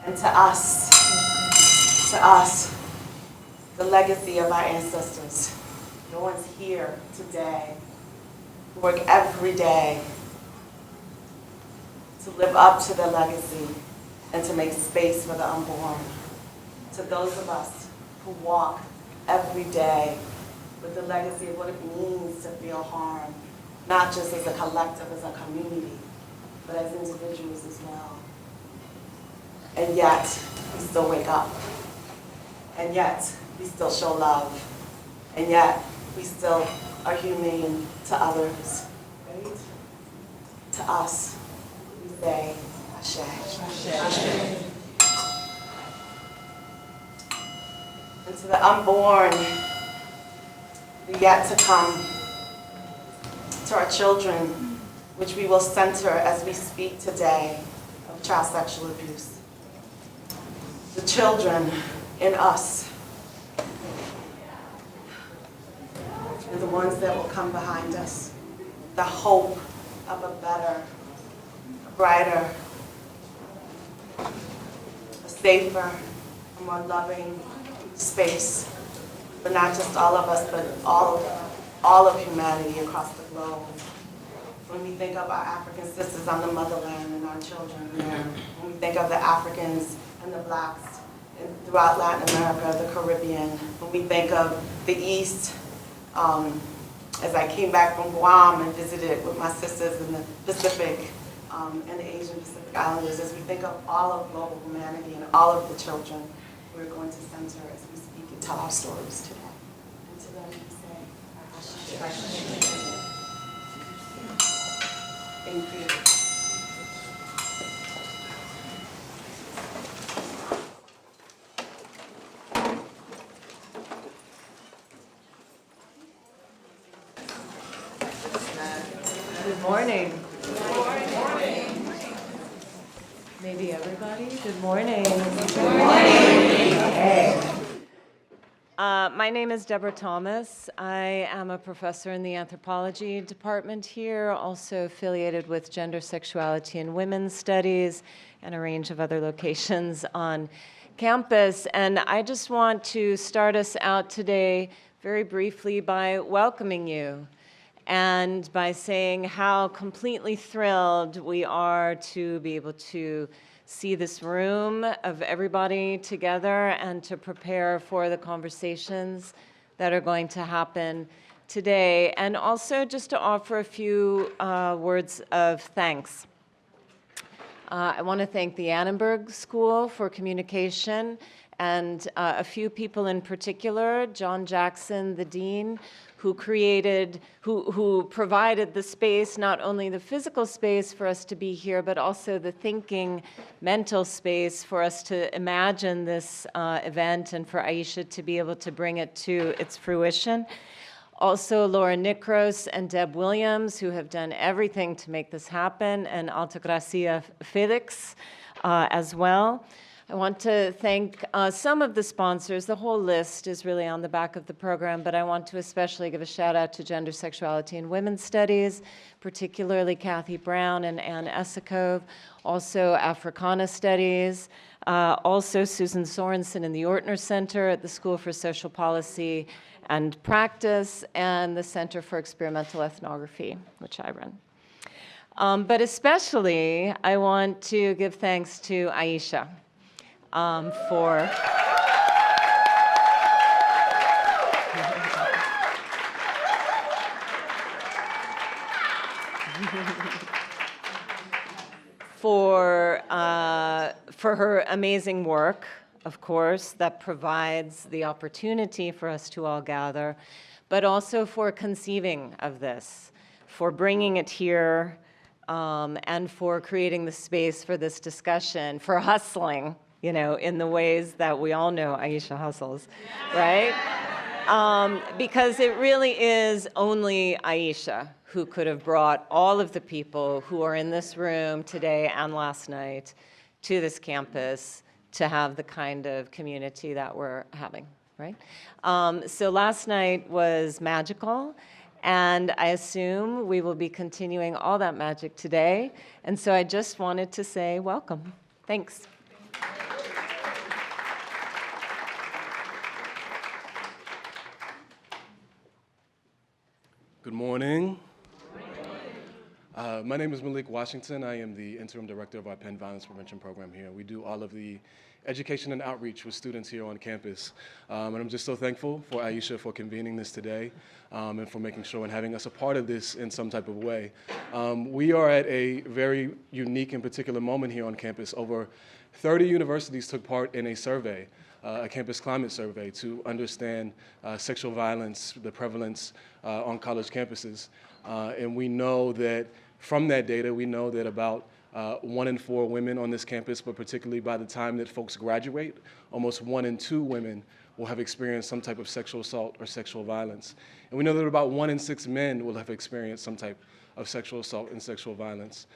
And to us, the legacy of our ancestors, the ones here today, who work every day to live up to their legacy and to make space for the unborn. To those of us who walk every day with the legacy of what it means to feel harm, not just as a collective, as a community, but as individuals as well. And yet, we still wake up. And yet, we still show love. And yet, we still are humane to others. Right? To us, we say, Ashe. Ashe. And to the unborn, the yet to come, to our children, which we will center as we speak today of child sexual abuse. The children in us, and the ones that will come behind us, the hope of a better, a brighter, a safer, a more loving space for not just all of us, but all of humanity across the globe. When we think of our African sisters on the motherland and our children there, when we think of the Africans and the Blacks throughout Latin America, the Caribbean, when we think of the East, as I came back from Guam and visited with my sisters in the Pacific and the Asian Pacific Islanders, as we think of all of global humanity and all of the children, we're going to center as we speak and tell our stories today. And to them we say, Ashe. Thank you. Good morning. Good morning. Maybe everybody? Good morning. Good morning. Okay. My name is Deborah Thomas. I am a professor in the anthropology department here, also affiliated with gender, sexuality, and women's studies, and a range of other locations on campus. And I just want to start us out today very briefly by welcoming you and by saying how completely thrilled we are to be able to see this room of everybody together and to prepare for the conversations that are going to happen today, and also just to offer a few words of thanks. I want to thank the Annenberg School for Communication and a few people in particular, John Jackson, the dean, who provided the space, not only the physical space for us to be here, but also the thinking, mental space for us to imagine this event and for Aishah to be able to bring it to its fruition. Also, Laura Nicros and Deb Williams, who have done everything to make this happen, and Altagracia Felix as well. I want to thank some of the sponsors. The whole list is really on the back of the program, but I want to especially give a shout out to Gender, Sexuality, and Women's Studies, particularly Kathy Brown and Ann Essikove, also Africana Studies, also Susan Sorensen in the Ortner Center at the School for Social Policy and Practice, and the Center for Experimental Ethnography, which I run. But especially, I want to give thanks to Aishah. For her amazing work, of course, that provides the opportunity for us to all gather, but also for conceiving of this, for bringing it here, and for creating the space for this discussion, for hustling, you know, in the ways that we all know Aishah hustles, right? Because it really is only Aishah who could have brought all of the people who are in this room today and last night to this campus to have the kind of community that we're having, right? So last night was magical, and I assume we will be continuing all that magic today. And so I just wanted to say welcome. Thanks. Good morning. My name is Malik Washington. I am the interim director of our Penn Violence Prevention Program here. We do all of the education and outreach with students here on campus. And I'm just so thankful for Aishah for convening this today and for making sure and having us a part of this in some type of way. We are at a very unique and particular moment here on campus. Over 30 universities took part in a survey, a campus climate survey, to understand sexual violence, the prevalence on college campuses. And we know that from that data, we know that about 1 in 4 women on this campus, but particularly by the time that folks graduate, almost 1 in 2 women will have experienced some type of sexual assault or sexual violence. And we know that about 1 in 6 men will have experienced some type of sexual assault and sexual violence.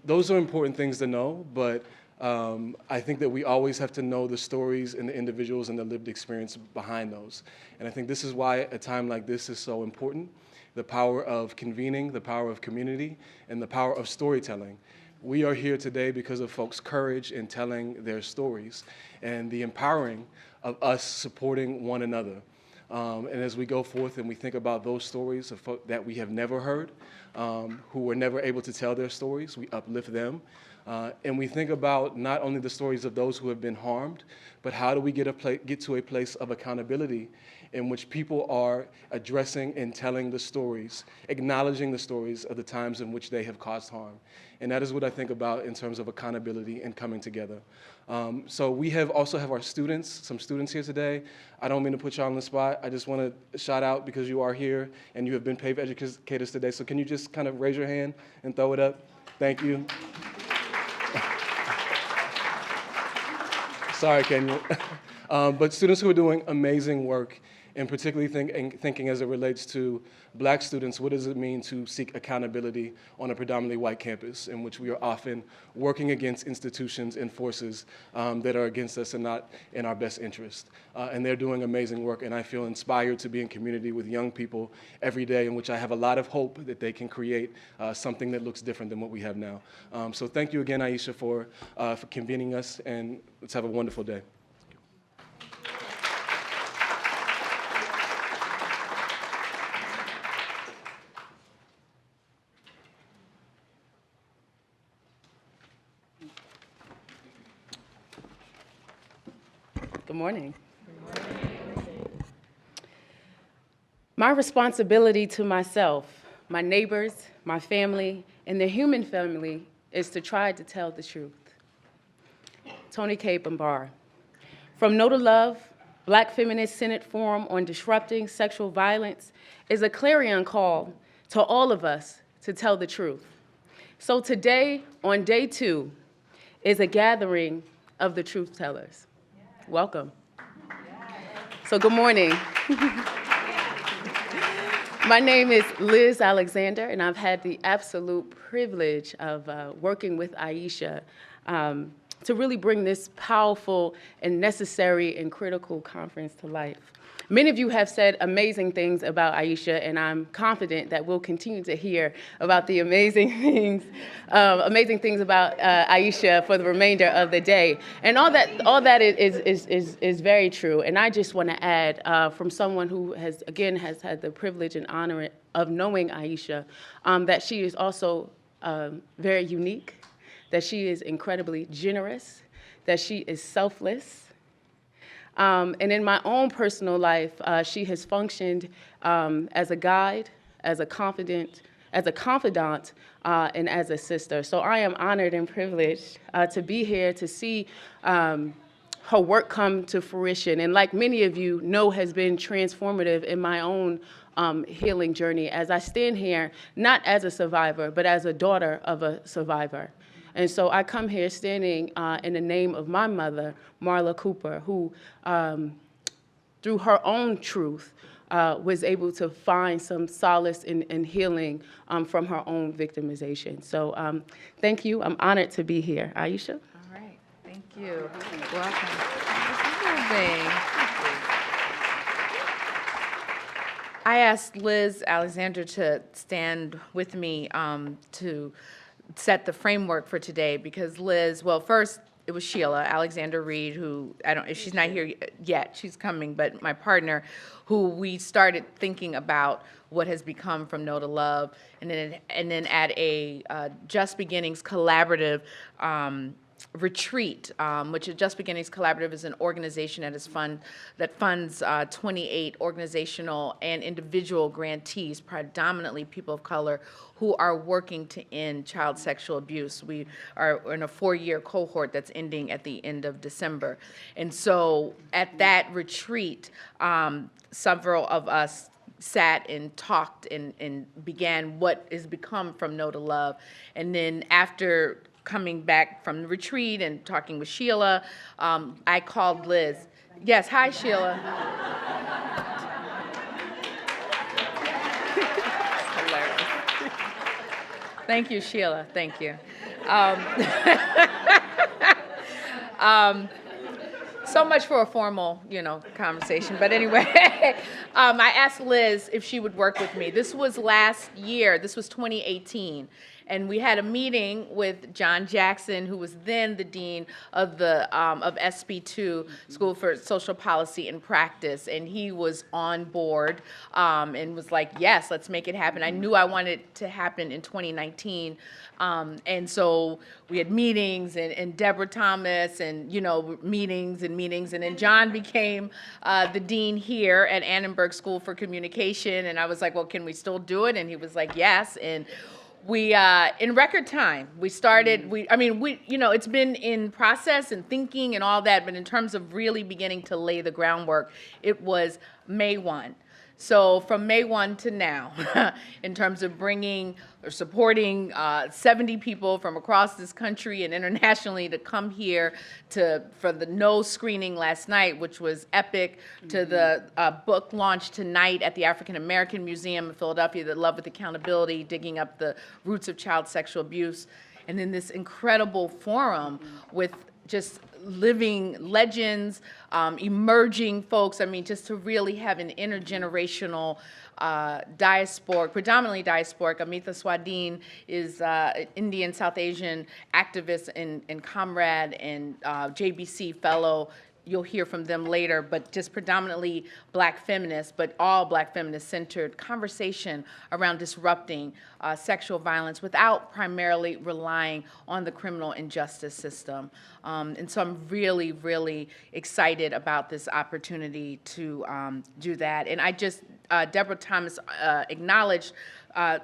Those are important things to know, but I think that we always have to know the stories and the individuals and the lived experience behind those. And I think this is why a time like this is so important. The power of convening, the power of community, and the power of storytelling. We are here today because of folks' courage in telling their stories and the empowering of us supporting one another. And as we go forth and we think about those stories of folk that we have never heard, who were never able to tell their stories, we uplift them. And we think about not only the stories of those who have been harmed, but how do we get to a place of accountability in which people are addressing and telling the stories, acknowledging the stories of the times in which they have caused harm. And that is what I think about in terms of accountability and coming together. So we also have our students, some students here today. I don't mean to put y'all on the spot. I just want to shout out because you are here and you have been paid educators today. So can you just kind of raise your hand and throw it up? Thank you. Sorry, Kenya. But students who are doing amazing work, and particularly thinking as it relates to Black students, what does it mean to seek accountability on a predominantly white campus in which we are often working against institutions and forces that are against us and not in our best interest. And they're doing amazing work, and I feel inspired to be in community with young people every day, in which I have a lot of hope that they can create something that looks different than what we have now. So thank you again, Aishah, for convening us, and let's have a wonderful day. Good morning. My responsibility to myself, my neighbors, my family, and the human family is to try to tell the truth. Tony K. Bambar. From No to Love, Black Feminist Centered Forum on Disrupting Sexual Violence is a clarion call to all of us to tell the truth. So today, on day 2, is a gathering of the truth tellers. Welcome. So good morning. My name is Liz Alexander, and I've had the absolute privilege of working with Aishah to really bring this powerful and necessary and critical conference to life. Many of you have said amazing things about Aishah, and I'm confident that we'll continue to hear about the amazing things about Aishah for the remainder of the day. And all that is very true. And I just want to add, from someone who has had the privilege and honor of knowing Aishah, that she is also very unique, that she is incredibly generous, that she is selfless. And in my own personal life, she has functioned as a guide, as a confidant, and as a sister. So I am honored and privileged to be here to see her work come to fruition. And like many of you know, has been transformative in my own healing journey as I stand here, not as a survivor, but as a daughter of a survivor. And so I come here standing in the name of my mother, Marla Cooper, who, through her own truth, was able to find some solace and healing from her own victimization. So thank you. I'm honored to be here. Aishah? All right. Thank you. Welcome. Thank you. I asked Liz Alexander to stand with me to set the framework for today because Liz, well, first it was Sheila Alexander Reed, who if she's not here yet, she's coming, but my partner, who we started thinking about what has become From No to Love, and then at a Just Beginnings collaborative retreat, which is Just Beginnings Collaborative is an organization that funds 28 organizational and individual grantees, predominantly people of color, who are working to end child sexual abuse. We are in a 4-year cohort that's ending at the end of December. And so at that retreat, several of us sat and talked and began what has become From No to Love. And then after coming back from the retreat and talking with Sheila, I called Liz. Yes, hi, Sheila. Hilarious. Thank you, Sheila. Thank you. So much for a formal, conversation. But anyway, I asked Liz if she would work with me. This was last year. This was 2018. And we had a meeting with John Jackson, who was then the dean of the of SB2, School for Social Policy and Practice, and he was on board and was like, "Yes, let's make it happen." I knew I wanted it to happen in 2019, and so we had meetings and Deborah Thomas and meetings, and then John became the dean here at Annenberg School for Communication, and I was like, "Well, can we still do it?" And he was like, "Yes," and we, in record time, we started, it's been in process and thinking and all that, but in terms of really beginning to lay the groundwork, it was May 1. So from May 1 to now, in terms of bringing or supporting 70 people from across this country and internationally to come here for the No screening last night, which was epic, to the book launch tonight at the African American Museum in Philadelphia, The Love with Accountability, digging up the roots of child sexual abuse, and then this incredible forum with just living legends, emerging folks. Just to really have an intergenerational diasporic, predominantly diasporic. Amita Swadin is Indian South Asian activist and comrade and JBC fellow. You'll hear from them later, but just predominantly Black feminists, but all Black feminist-centered conversation around disrupting sexual violence without primarily relying on the criminal and justice system. And so I'm really, really excited about this opportunity to do that. And I just, Deborah Thomas acknowledged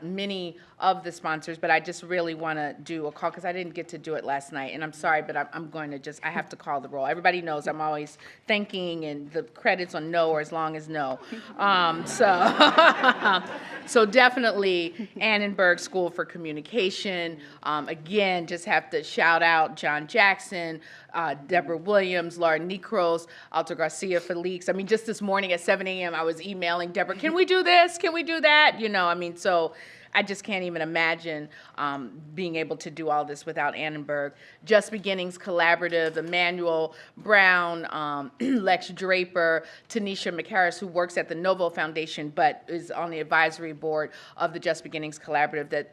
many of the sponsors, but I just really want to do a call because I didn't get to do it last night, and I'm sorry, but I'm going to I have to call the roll. Everybody knows I'm always thanking, and the credits on no are as long as no. So definitely Annenberg School for Communication. Again, just have to shout out John Jackson, Deborah Williams, Laura Necros, Alto Garcia Felix. Just this morning at 7 a.m. I was emailing Deborah, can we do this? Can we do that? So I just can't even imagine being able to do all this without Annenberg. Just Beginnings Collaborative, Emmanuel Brown, Lex Draper, Tanisha McHarris, who works at the Novo Foundation, but is on the advisory board of the Just Beginnings Collaborative, that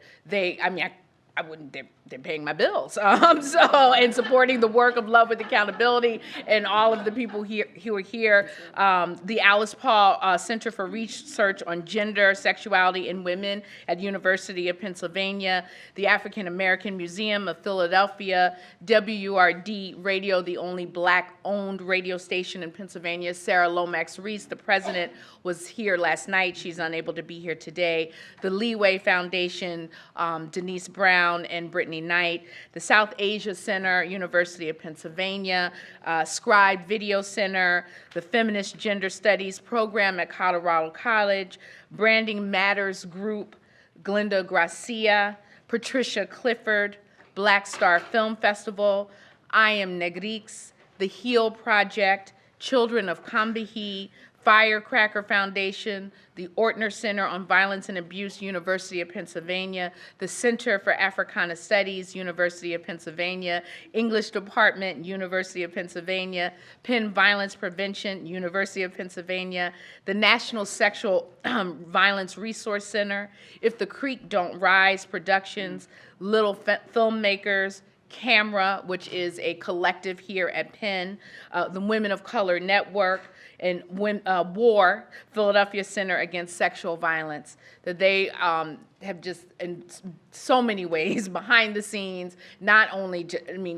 I wouldn't, they're paying my bills. And supporting the work of Love with Accountability and all of the people here who are here. The Alice Paul Center for Research on Gender, Sexuality, and Women at University of Pennsylvania. The African American Museum of Philadelphia. WRD Radio, the only Black-owned radio station in Pennsylvania. Sarah Lomax Reese, the president, was here last night. She's unable to be here today. The Leeway Foundation, Denise Brown and Brittany Knight, the South Asia Center, University of Pennsylvania, Scribe Video Center, the Feminist Gender Studies Program at Colorado College, Branding Matters Group, Glenda Gracia, Patricia Clifford, Black Star Film Festival, I Am Negrix, the HEAL Project, Children of Kambihi, Firecracker Foundation, the Ortner Center on Violence and Abuse, University of Pennsylvania, the Center for Africana Studies, University of Pennsylvania, English Department, University of Pennsylvania, Penn Violence Prevention, University of Pennsylvania, the National Sexual Violence Resource Center, If the Creek Don't Rise Productions, Little Filmmakers, Camera, which is a collective here at Penn, the Women of Color Network, and WAR, Philadelphia Center Against Sexual Violence, that they have just, in so many ways, behind the scenes, not only,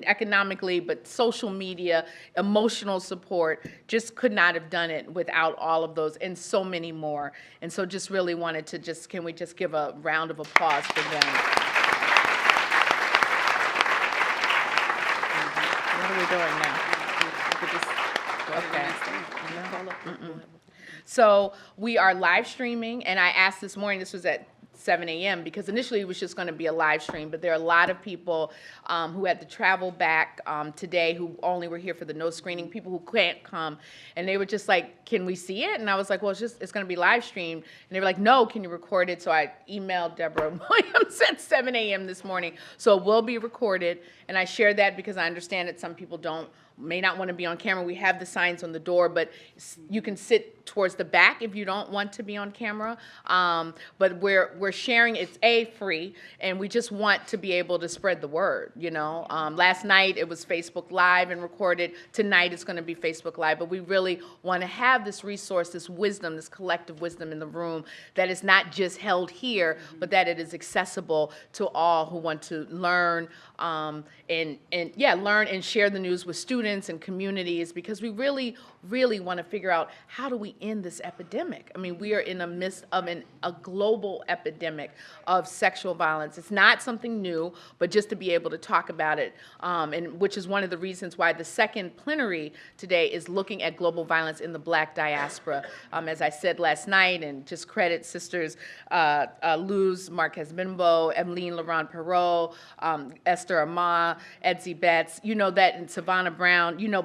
economically, but social media, emotional support, just could not have done it without all of those, and so many more. And so just really wanted to can we just give a round of applause for them? What are we doing now? Okay. So we are live streaming, and I asked this morning, this was at 7 a.m., because initially it was just going to be a live stream, but there are a lot of people who had to travel back today who only were here for the no screening, people who can't come, and they were just like, can we see it? And I was like, well, it's going to be live streamed. And they were like, no, can you record it? So I emailed Deborah Williams at 7 a.m. this morning. So it will be recorded, and I shared that because I understand that some people may not want to be on camera. We have the signs on the door, but you can sit towards the back if you don't want to be on camera. But we're sharing, it's free, and we just want to be able to spread the word, Last night it was Facebook Live and recorded. Tonight it's going to be Facebook Live, but we really want to have this resource, this wisdom, this collective wisdom in the room that is not just held here, but that it is accessible to all who want to learn, learn and share the news with students and communities, because we really, really want to figure out, how do we end this epidemic? We are in the midst of a global epidemic of sexual violence. It's not something new, but just to be able to talk about it, and which is one of the reasons why the second plenary today is looking at global violence in the Black diaspora. As I said last night, and just credit sisters Luz Marquez Bimbo, Emeline Laurent Perot, Esther Ama, Edsie Betts, that, and Savannah Brown.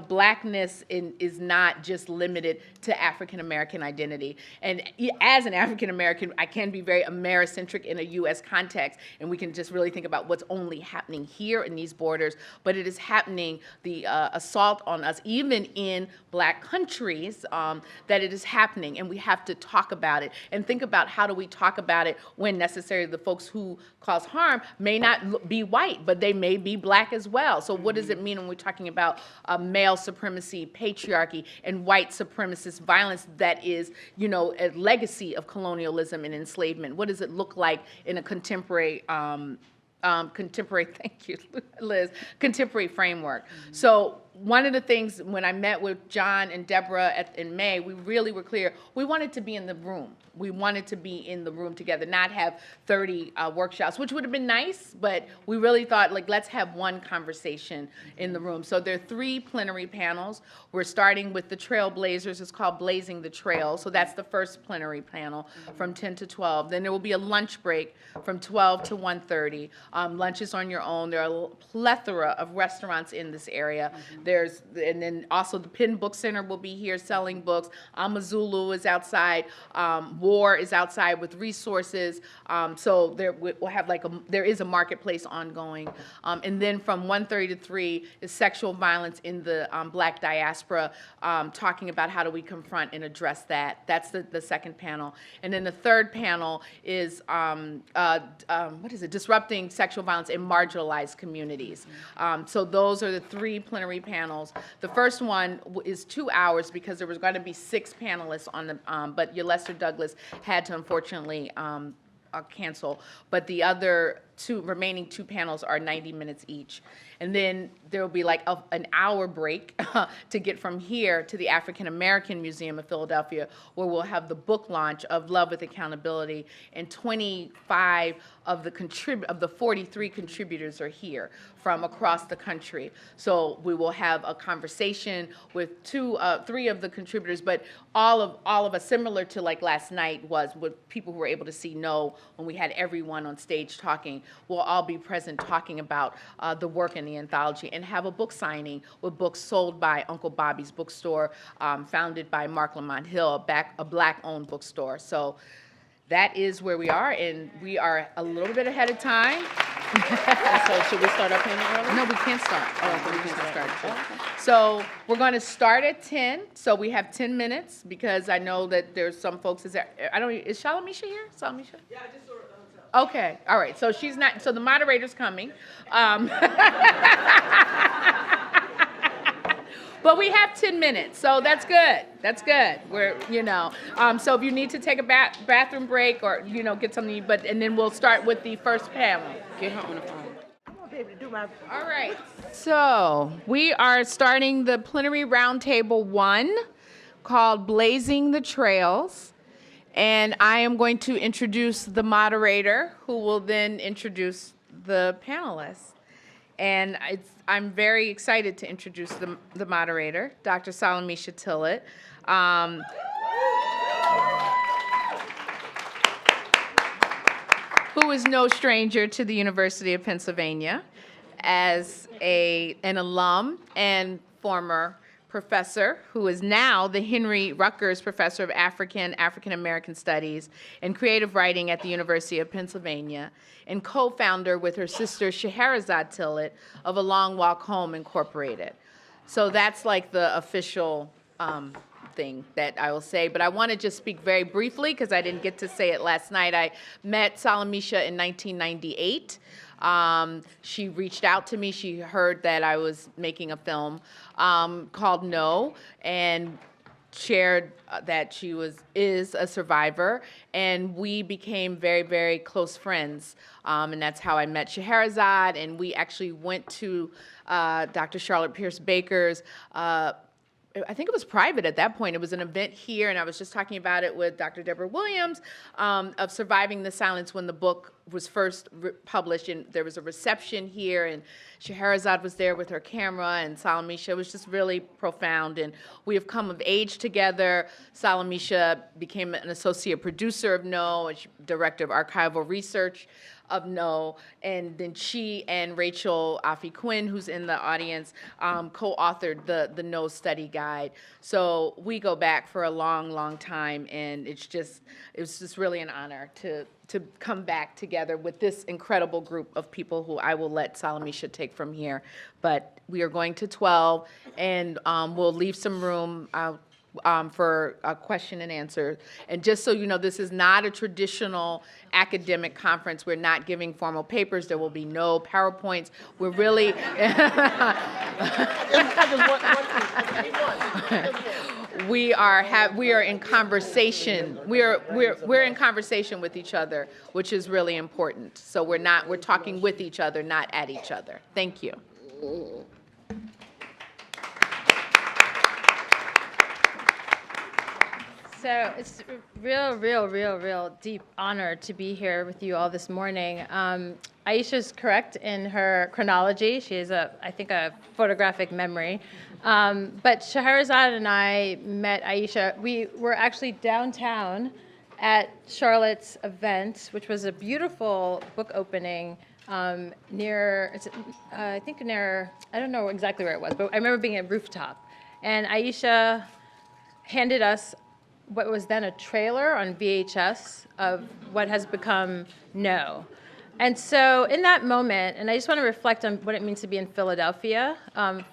Blackness is not just limited to African American identity. And as an African American, I can be very Americentric in a U.S. context, and we can just really think about what's only happening here in these borders, but it is happening, the assault on us, even in Black countries, that it is happening, and we have to talk about it and think about, how do we talk about it when necessary? The folks who cause harm may not be white, but they may be Black as well. So what does it mean when we're talking about male supremacy, patriarchy, and white supremacist violence that is, a legacy of colonialism and enslavement? What does it look like in a contemporary, thank you, Liz, contemporary framework? So one of the things, when I met with John and Deborah in May, we really were clear, we wanted to be in the room. We wanted to be in the room together, not have 30 workshops, which would have been nice, but we really thought, let's have one conversation in the room. So there are 3 plenary panels. We're starting with the Trailblazers. It's called Blazing the Trail. So that's the first plenary panel from 10 to 12. Then there will be a lunch break from 12 to 1:30. Lunch is on your own. There are a plethora of restaurants in this area. And then also the Penn Book Center will be here selling books. Amazulu is outside. War is outside with resources. So we'll have there is a marketplace ongoing. And then from 1:30 to 3 is sexual violence in the Black diaspora, talking about how do we confront and address that. That's the second panel. And then the third panel is, disrupting sexual violence in marginalized communities. So those are the 3 plenary panels. The first one is 2 hours because there was going to be 6 panelists on the, but Yolester Douglas had to unfortunately cancel. But the other remaining two panels are 90 minutes each. And then there will be an hour break to get from here to the African American Museum of Philadelphia, where we'll have the book launch of Love with Accountability, and 25 of the 43 contributors are here from across the country. So we will have a conversation with 3 of the contributors, but all of us, similar to last night was with people who were able to see when we had everyone on stage talking, we'll all be present talking about the work and the anthology, and have a book signing with books sold by Uncle Bobby's Bookstore, founded by Mark Lamont Hill, a Black-owned bookstore. So that is where we are, and we are a little bit ahead of time. So should we start our panel early? No, we can't start. Oh, we can't start. So we're going to start at 10. So we have 10 minutes because I know that there's some folks. Is Salamishah here? Salamishah? Yeah, I just saw her. Okay. All right. So she's not. So the moderator's coming. But we have 10 minutes, so that's good. That's good. We're, so if you need to take a bathroom break or, get something, and then we'll start with the first panel. Get her on the phone. All right. So we are starting the Plenary Roundtable 1 called Blazing the Trails. And I am going to introduce the moderator, who will then introduce the panelists. And I'm very excited to introduce the moderator, Dr. Salamishah Tillet. Who is no stranger to the University of Pennsylvania as an alum and former professor, who is now the Henry Rutgers Professor of African American Studies and Creative Writing at the University of Pennsylvania, and co-founder with her sister Scheherazade Tillet of A Long Walk Home Incorporated. So that's like the official thing that I will say, but I want to just speak very briefly because I didn't get to say it last night. I met Salamishah in 1998. She reached out to me. She heard that I was making a film called No, and shared that she is a survivor, and we became very, very close friends. And that's how I met Scheherazade, and we actually went to Dr. Charlotte Pierce Baker's I think it was private at that point. It was an event here, and I was just talking about it with Dr. Deborah Williams of Surviving the Silence when the book was first published, and there was a reception here, and Scheherazade was there with her camera, and Salamishah. It was just really profound, and we have come of age together. Salamishah became an associate producer of No, and director of archival research of No, and then she and Rachel Afi Quinn, who's in the audience, co-authored the No study guide. So we go back for a long, long time, and it was just really an honor to come back together with this incredible group of people who I will let Salamishah take from here. But we are going to 12, and we'll leave some room for a question and answer. And just so you know, this is not a traditional academic conference. We're not giving formal papers. There will be no PowerPoints. We're really we are in conversation. We're in conversation with each other, which is really important. So we're talking with each other, not at each other. Thank you. So it's a real deep honor to be here with you all this morning. Aishah's correct in her chronology. She has I think a photographic memory. But Scheherazade and I met Aishah. We were actually downtown at Charlotte's event, which was a beautiful book opening near, I don't know exactly where it was, but I remember being at rooftop. And Aishah handed us what was then a trailer on VHS of what has become No. And so in that moment, and I just want to reflect on what it means to be in Philadelphia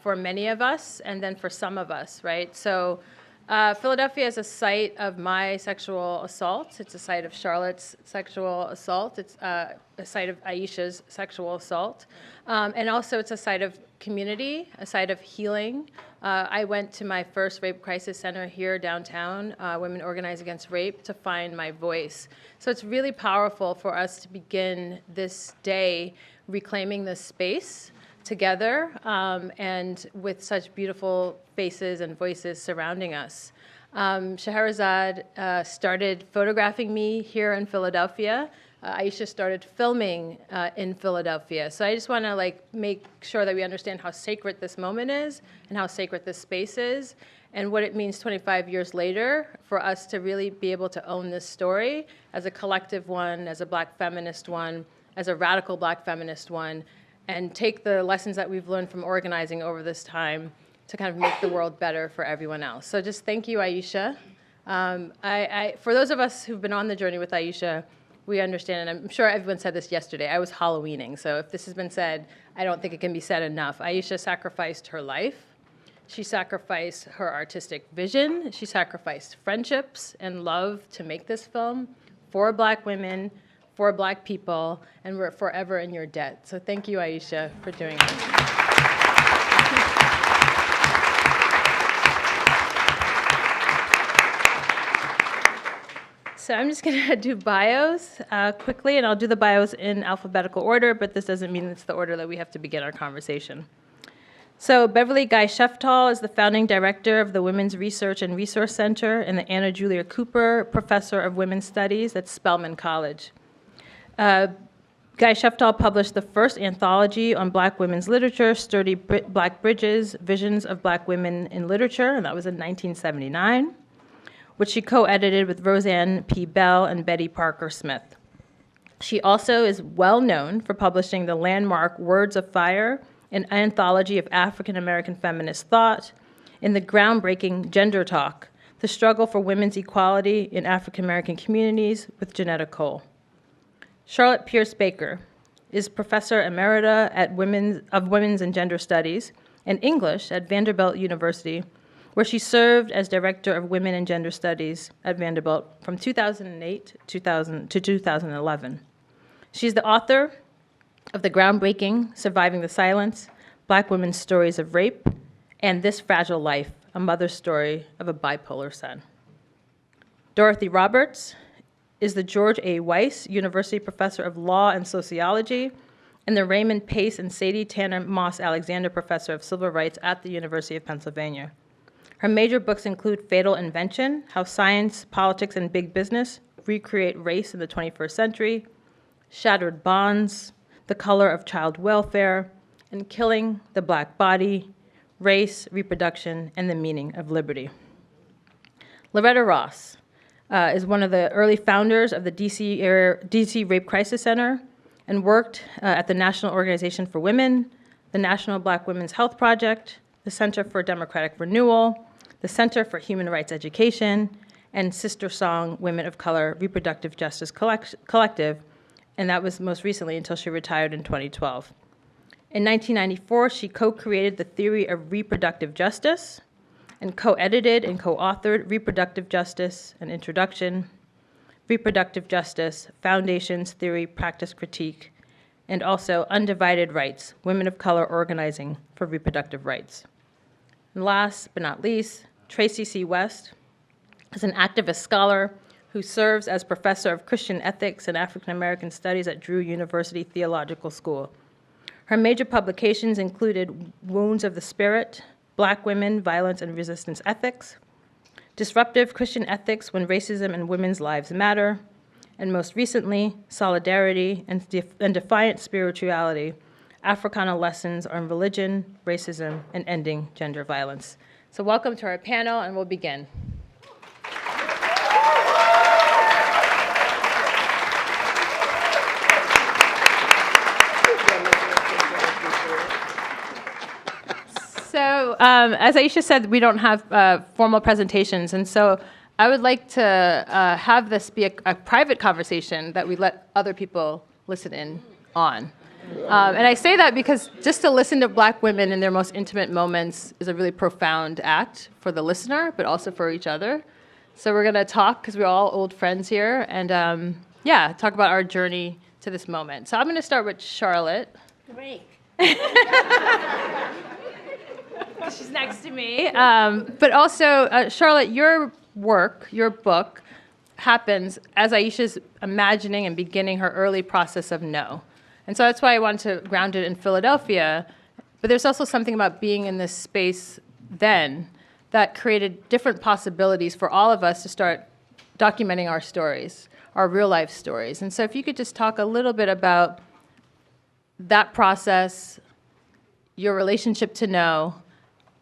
for many of us, and then for some of us, right? So Philadelphia is a site of my sexual assault. It's a site of Charlotte's sexual assault. It's a site of Aishah's sexual assault. And also it's a site of community, a site of healing. I went to my first rape crisis center here downtown, Women Organize Against Rape, to find my voice. So it's really powerful for us to begin this day reclaiming this space together, and with such beautiful faces and voices surrounding us. Scheherazade started photographing me here in Philadelphia. Aishah started filming in Philadelphia. So I just want to make sure that we understand how sacred this moment is and how sacred this space is, and what it means 25 years later for us to really be able to own this story as a collective one, as a Black feminist one, as a radical Black feminist one, and take the lessons that we've learned from organizing over this time to kind of make the world better for everyone else. So just thank you, Aishah. For those of us who've been on the journey with Aishah, we understand, and I'm sure everyone said this yesterday, I was Halloweening, so if this has been said, I don't think it can be said enough. Aishah sacrificed her life. She sacrificed her artistic vision. She sacrificed friendships and love to make this film for Black women, for Black people, and we're forever in your debt. So thank you, Aishah, for doing this. So I'm just going to do bios quickly, and I'll do the bios in alphabetical order, but this doesn't mean it's the order that we have to begin our conversation. So Beverly Guy-Sheftall is the founding director of the Women's Research and Resource Center and the Anna Julia Cooper Professor of Women's Studies at Spelman College. Guy-Sheftall published the first anthology on Black women's literature, Sturdy Black Bridges, Visions of Black Women in Literature, and that was in 1979. Which she co-edited with Roseanne P. Bell and Betty Parker Smith. She also is well known for publishing the landmark Words of Fire, an anthology of African American feminist thought, in the groundbreaking Gender Talk, the struggle for women's equality in African American communities with Janetta Cole. Charlotte Pierce Baker is Professor Emerita of Women's and Gender Studies and English at Vanderbilt University, where she served as Director of Women and Gender Studies at Vanderbilt from 2008 to 2011. She's the author of the groundbreaking Surviving the Silence, Black Women's Stories of Rape, and This Fragile Life, a mother's story of a bipolar son. Dorothy Roberts is the George A. Weiss University Professor of Law and Sociology and the Raymond Pace and Sadie Tanner Moss Alexander Professor of Civil Rights at the University of Pennsylvania. Her major books include Fatal Invention, How Science, Politics, and Big Business Recreate Race in the 21st Century, Shattered Bonds, The Color of Child Welfare, and Killing the Black Body, Race, Reproduction, and the Meaning of Liberty. Loretta Ross is one of the early founders of the DC Rape Crisis Center and worked at the National Organization for Women, the National Black Women's Health Project, the Center for Democratic Renewal, the Center for Human Rights Education, and Sister Song Women of Color Reproductive Justice Collective, and that was most recently until she retired in 2012. In 1994, she co-created the Theory of Reproductive Justice and co-edited and co-authored Reproductive Justice, an Introduction, Reproductive Justice, Foundations, Theory, Practice, Critique, and also Undivided Rights, Women of Color Organizing for Reproductive Rights. And last but not least, Tracy C. West is an activist scholar who serves as professor of Christian ethics and African American studies at Drew University Theological School. Her major publications included Wounds of the Spirit, Black Women, Violence and Resistance Ethics, Disruptive Christian Ethics When Racism and Women's Lives Matter, and most recently, Solidarity and Defiant Spirituality, Africana Lessons on Religion, Racism, and Ending Gender Violence. So welcome to our panel, and we'll begin. So as Aishah said, we don't have formal presentations, and so I would like to have this be a private conversation that we let other people listen in on. And I say that because just to listen to Black women in their most intimate moments is a really profound act for the listener, but also for each other. So we're going to talk, because we're all old friends here, and talk about our journey to this moment. So I'm going to start with Charlotte. Great. She's next to me. But also, Charlotte, your work, your book, happens as Aishah's imagining and beginning her early process of no. And so that's why I wanted to ground it in Philadelphia. But there's also something about being in this space then that created different possibilities for all of us to start documenting our stories, our real life stories. And so if you could just talk a little bit about that process, your relationship to no,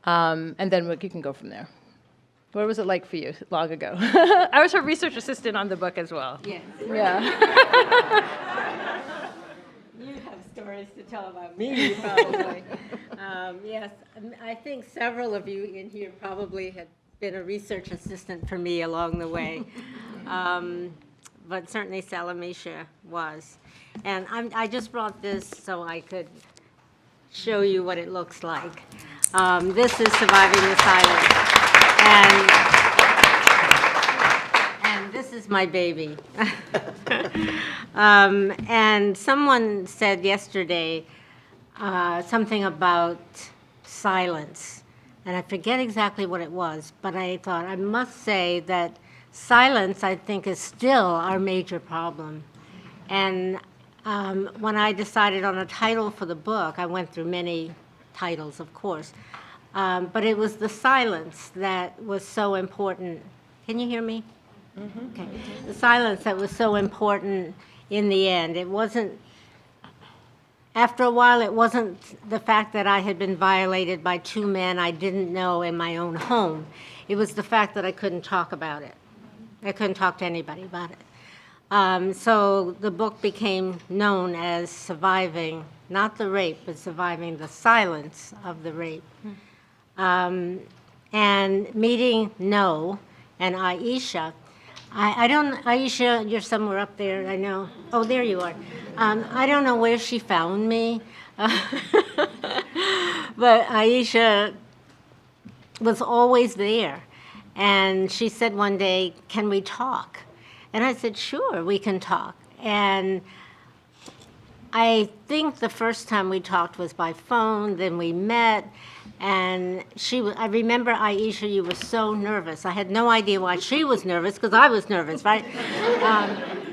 and then you can go from there. What was it like for you long ago? I was her research assistant on the book as well. Yes. Yeah. You have stories stories to tell about me, probably. Yes, I think several of you in here probably had been a research assistant for me along the way. But certainly Salamishah was. And I just brought this so I could show you what it looks like. This is Surviving the Silence. And this is my baby. And someone said yesterday something about silence. And I forget exactly what it was, but I thought I must say that silence, I think, is still our major problem. And when I decided on a title for the book, I went through many titles, of course, but it was the silence that was so important. Can you hear me? Mm-hmm. Okay. The silence that was so important in the end. It wasn't, after a while, it wasn't the fact that I had been violated by two men I didn't know in my own home. It was the fact that I couldn't talk about it. I couldn't talk to anybody about it. So the book became known as Surviving, not the rape, but surviving the silence of the rape. And meeting No and Aishah, Aishah, you're somewhere up there, I know. Oh, there you are. I don't know where she found me, but Aishah was always there. And she said one day, "Can we talk?" And I said, "Sure, we can talk." And I think the first time we talked was by phone, then we met, and I remember, Aishah, you were so nervous. I had no idea why she was nervous, because I was nervous, right?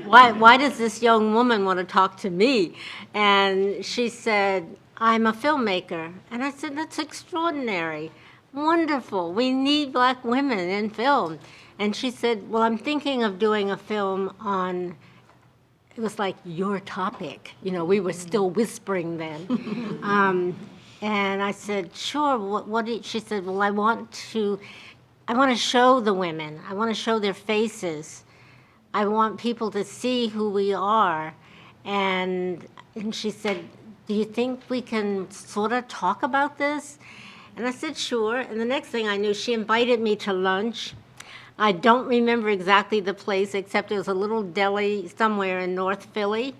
Why does this young woman want to talk to me? And she said, "I'm a filmmaker." And I said, "That's extraordinary. Wonderful. We need Black women in film." And she said, "Well, I'm thinking of doing a film on," it was like your topic. You know, we were still whispering then. And I said, "Sure, what did," she said, "Well, I want to show the women. I want to show their faces. I want people to see who we are." And she said, "Do you think we can sort of talk about this?" And I said, "Sure." And the next thing I knew, she invited me to lunch. I don't remember exactly the place, except it was a little deli somewhere in North Philly.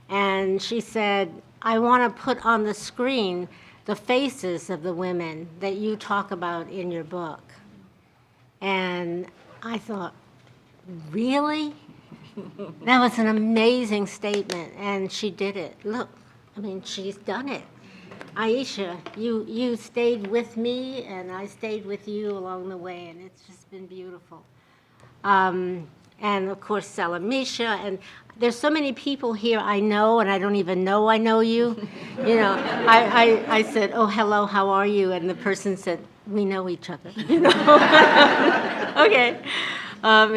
And she said, "I want to put on the screen the faces of the women that you talk about in your book." And I thought, really? That was an amazing statement, and she did it. Look, I mean, she's done it. Aishah, you stayed with me, and I stayed with you along the way, and it's just been beautiful. And of course, Salamishah, and there's so many people here I know, and I don't even know I know you. You know, I said, "Oh, hello, how are you?" And the person said, "We know each other." You know? Okay.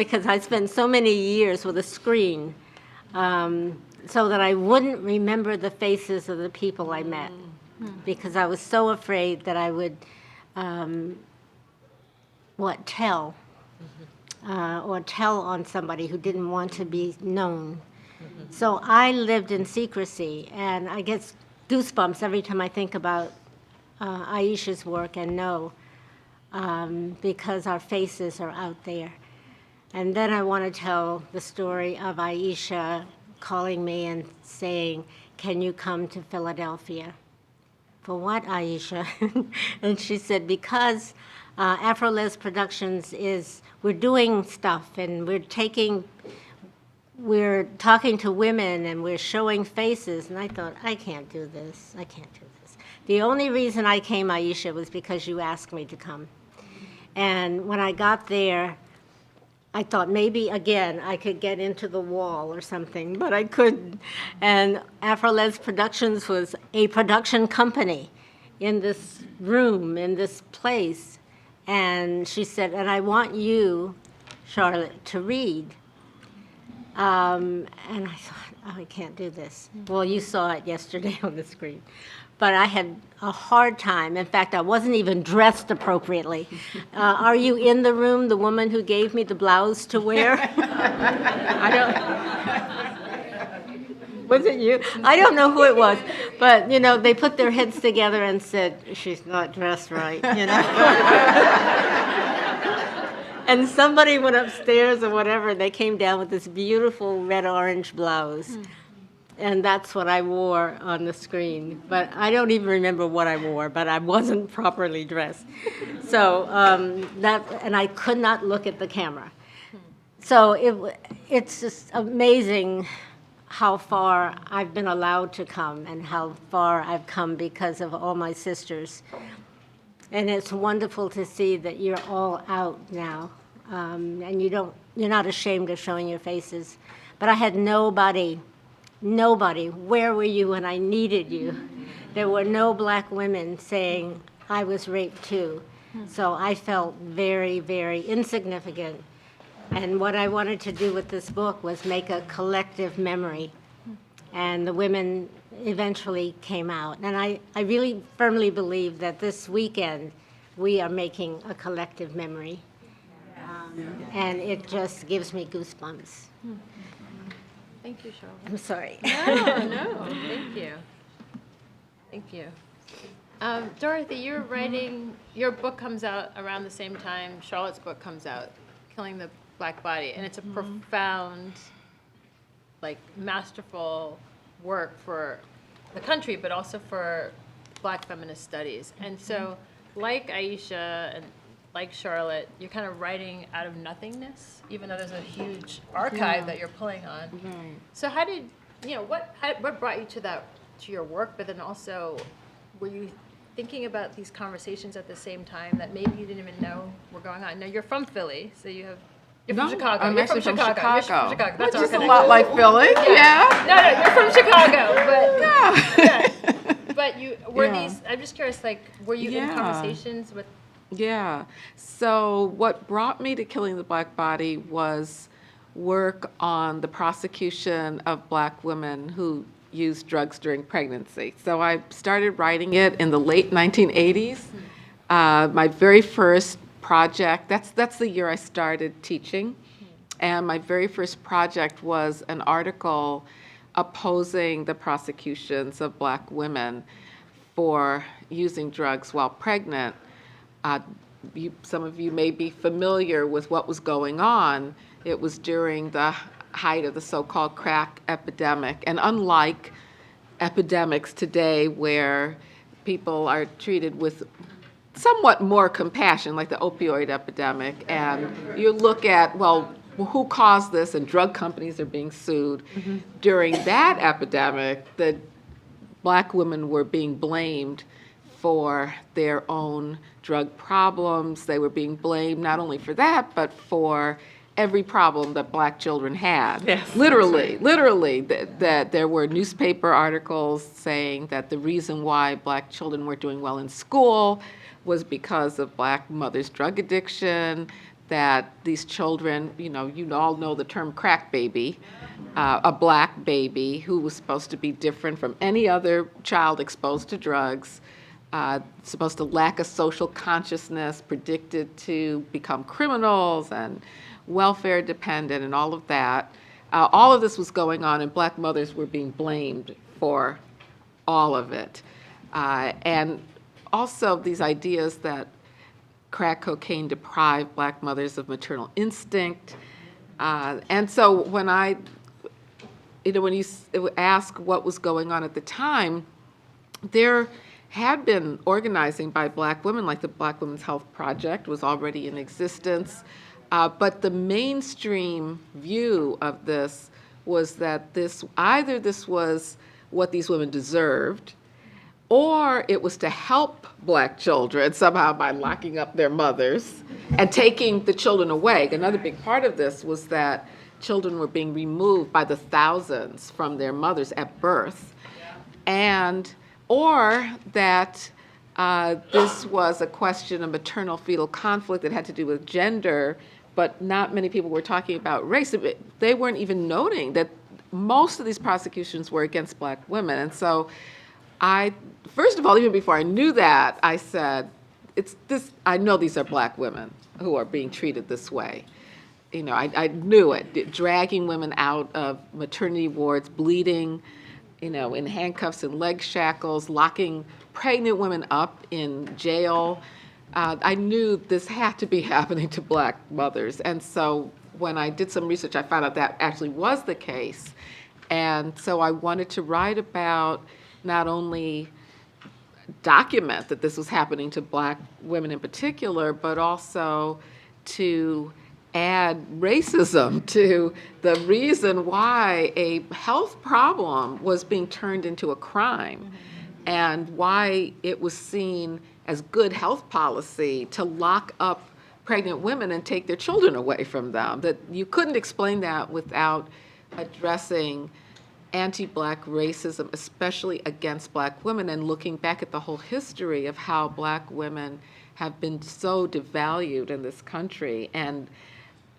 Because I spent so many years with a screen, so that I wouldn't remember the faces of the people I met, because I was so afraid that I would, tell, or tell on somebody who didn't want to be known. So I lived in secrecy, and I get goosebumps every time I think about Aishah's work and No, because our faces are out there. And then I want to tell the story of Aishah calling me and saying, "Can you come to Philadelphia?" "For what, Aishah?" And she said, "Because Afro-Les Productions we're doing stuff, and we're talking to women, and we're showing faces." And I thought, I can't do this. I can't do this. The only reason I came, Aishah, was because you asked me to come. And when I got there, I thought maybe, again, I could get into the wall or something, but I couldn't. And Afro-Les Productions was a production company in this room, in this place. And she said, "And I want you, Charlotte, to read." And I thought, oh, I can't do this. Well, you saw it yesterday on the screen. But I had a hard time. In fact, I wasn't even dressed appropriately. Are you in the room, the woman who gave me the blouse to wear? I don't. Was it you? I don't know who it was, but, you know, they put their heads together and said, she's not dressed right, you know? And somebody went upstairs or whatever, and they came down with this beautiful red-orange blouse. And that's what I wore on the screen. But I don't even remember what I wore, but I wasn't properly dressed. So and I could not look at the camera. So it's just amazing how far I've been allowed to come and how far I've come because of all my sisters. And it's wonderful to see that you're all out now. And you're not ashamed of showing your faces. But I had nobody, where were you when I needed you? There were no black women saying, I was raped too. So I felt very, very insignificant. And what I wanted to do with this book was make a collective memory. And the women eventually came out. And I really firmly believe that this weekend we are making a collective memory. And it just gives me goosebumps. Thank you, Charlotte. I'm sorry. No, thank you. Thank you. Dorothy, you're writing, your book comes out around the same time Charlotte's book comes out, Killing the Black Body, and it's a profound, like, masterful work for the country, but also for Black feminist studies. And so, like Aishah and like Charlotte, you're kind of writing out of nothingness, even though there's a huge archive that you're pulling on. Right. So how did, what brought you to your work, but then also, were you thinking about these conversations at the same time that maybe you didn't even know were going on? Now, you're from Philly, so you're from Chicago. I'm You're actually from Chicago. You're from Chicago. That's our Which is a connection. lot like Philly, yeah. No, you're from Chicago, but Yeah. but you were Yeah. these. I'm just curious, like, were you in Yeah. conversations with? Yeah. So what brought me to Killing the Black Body was work on the prosecution of Black women who used drugs during pregnancy. So I started writing it in the late 1980s. My very first project, that's the year I started teaching. And my very first project was an article opposing the prosecutions of Black women for using drugs while pregnant. Some of you may be familiar with what was going on. It was during the height of the so-called crack epidemic. And unlike epidemics today where people are treated with somewhat more compassion, like the opioid epidemic, and you look at, well, who caused this, and drug companies are being sued. During that epidemic, the Black women were being blamed for their own drug problems. They were being blamed not only for that, but for every problem that Black children had. Yes. Literally, that there were newspaper articles saying that the reason why Black children weren't doing well in school was because of Black mothers' drug addiction, that these children, you all know the term crack baby, a Black baby who was supposed to be different from any other child exposed to drugs, supposed to lack a social consciousness, predicted to become criminals and welfare dependent and all of that. All of this was going on, and Black mothers were being blamed for all of it. And also these ideas that crack cocaine deprived Black mothers of maternal instinct. And so when when you ask what was going on at the time, there had been organizing by Black women, like the Black Women's Health Project was already in existence. But the mainstream view of this was that either this was what these women deserved, or it was to help Black children somehow by locking up their mothers and taking the children away. Another big part of this was that children were being removed by the thousands from their mothers at birth, or that this was a question of maternal fetal conflict that had to do with gender, but not many people were talking about race. They weren't even noting that most of these prosecutions were against Black women. And so first of all, even before I knew that, I said, I know these are Black women who are being treated this way. I knew it, dragging women out of maternity wards, bleeding, in handcuffs and leg shackles, locking pregnant women up in jail. I knew this had to be happening to Black mothers. And so when I did some research, I found out that actually was the case. And so I wanted to write about, not only document that this was happening to Black women in particular, but also to add racism to the reason why a health problem was being turned into a crime, and why it was seen as good health policy to lock up pregnant women and take their children away from them. That you couldn't explain that without addressing anti-Black racism, especially against Black women, and looking back at the whole history of how Black women have been so devalued in this country, and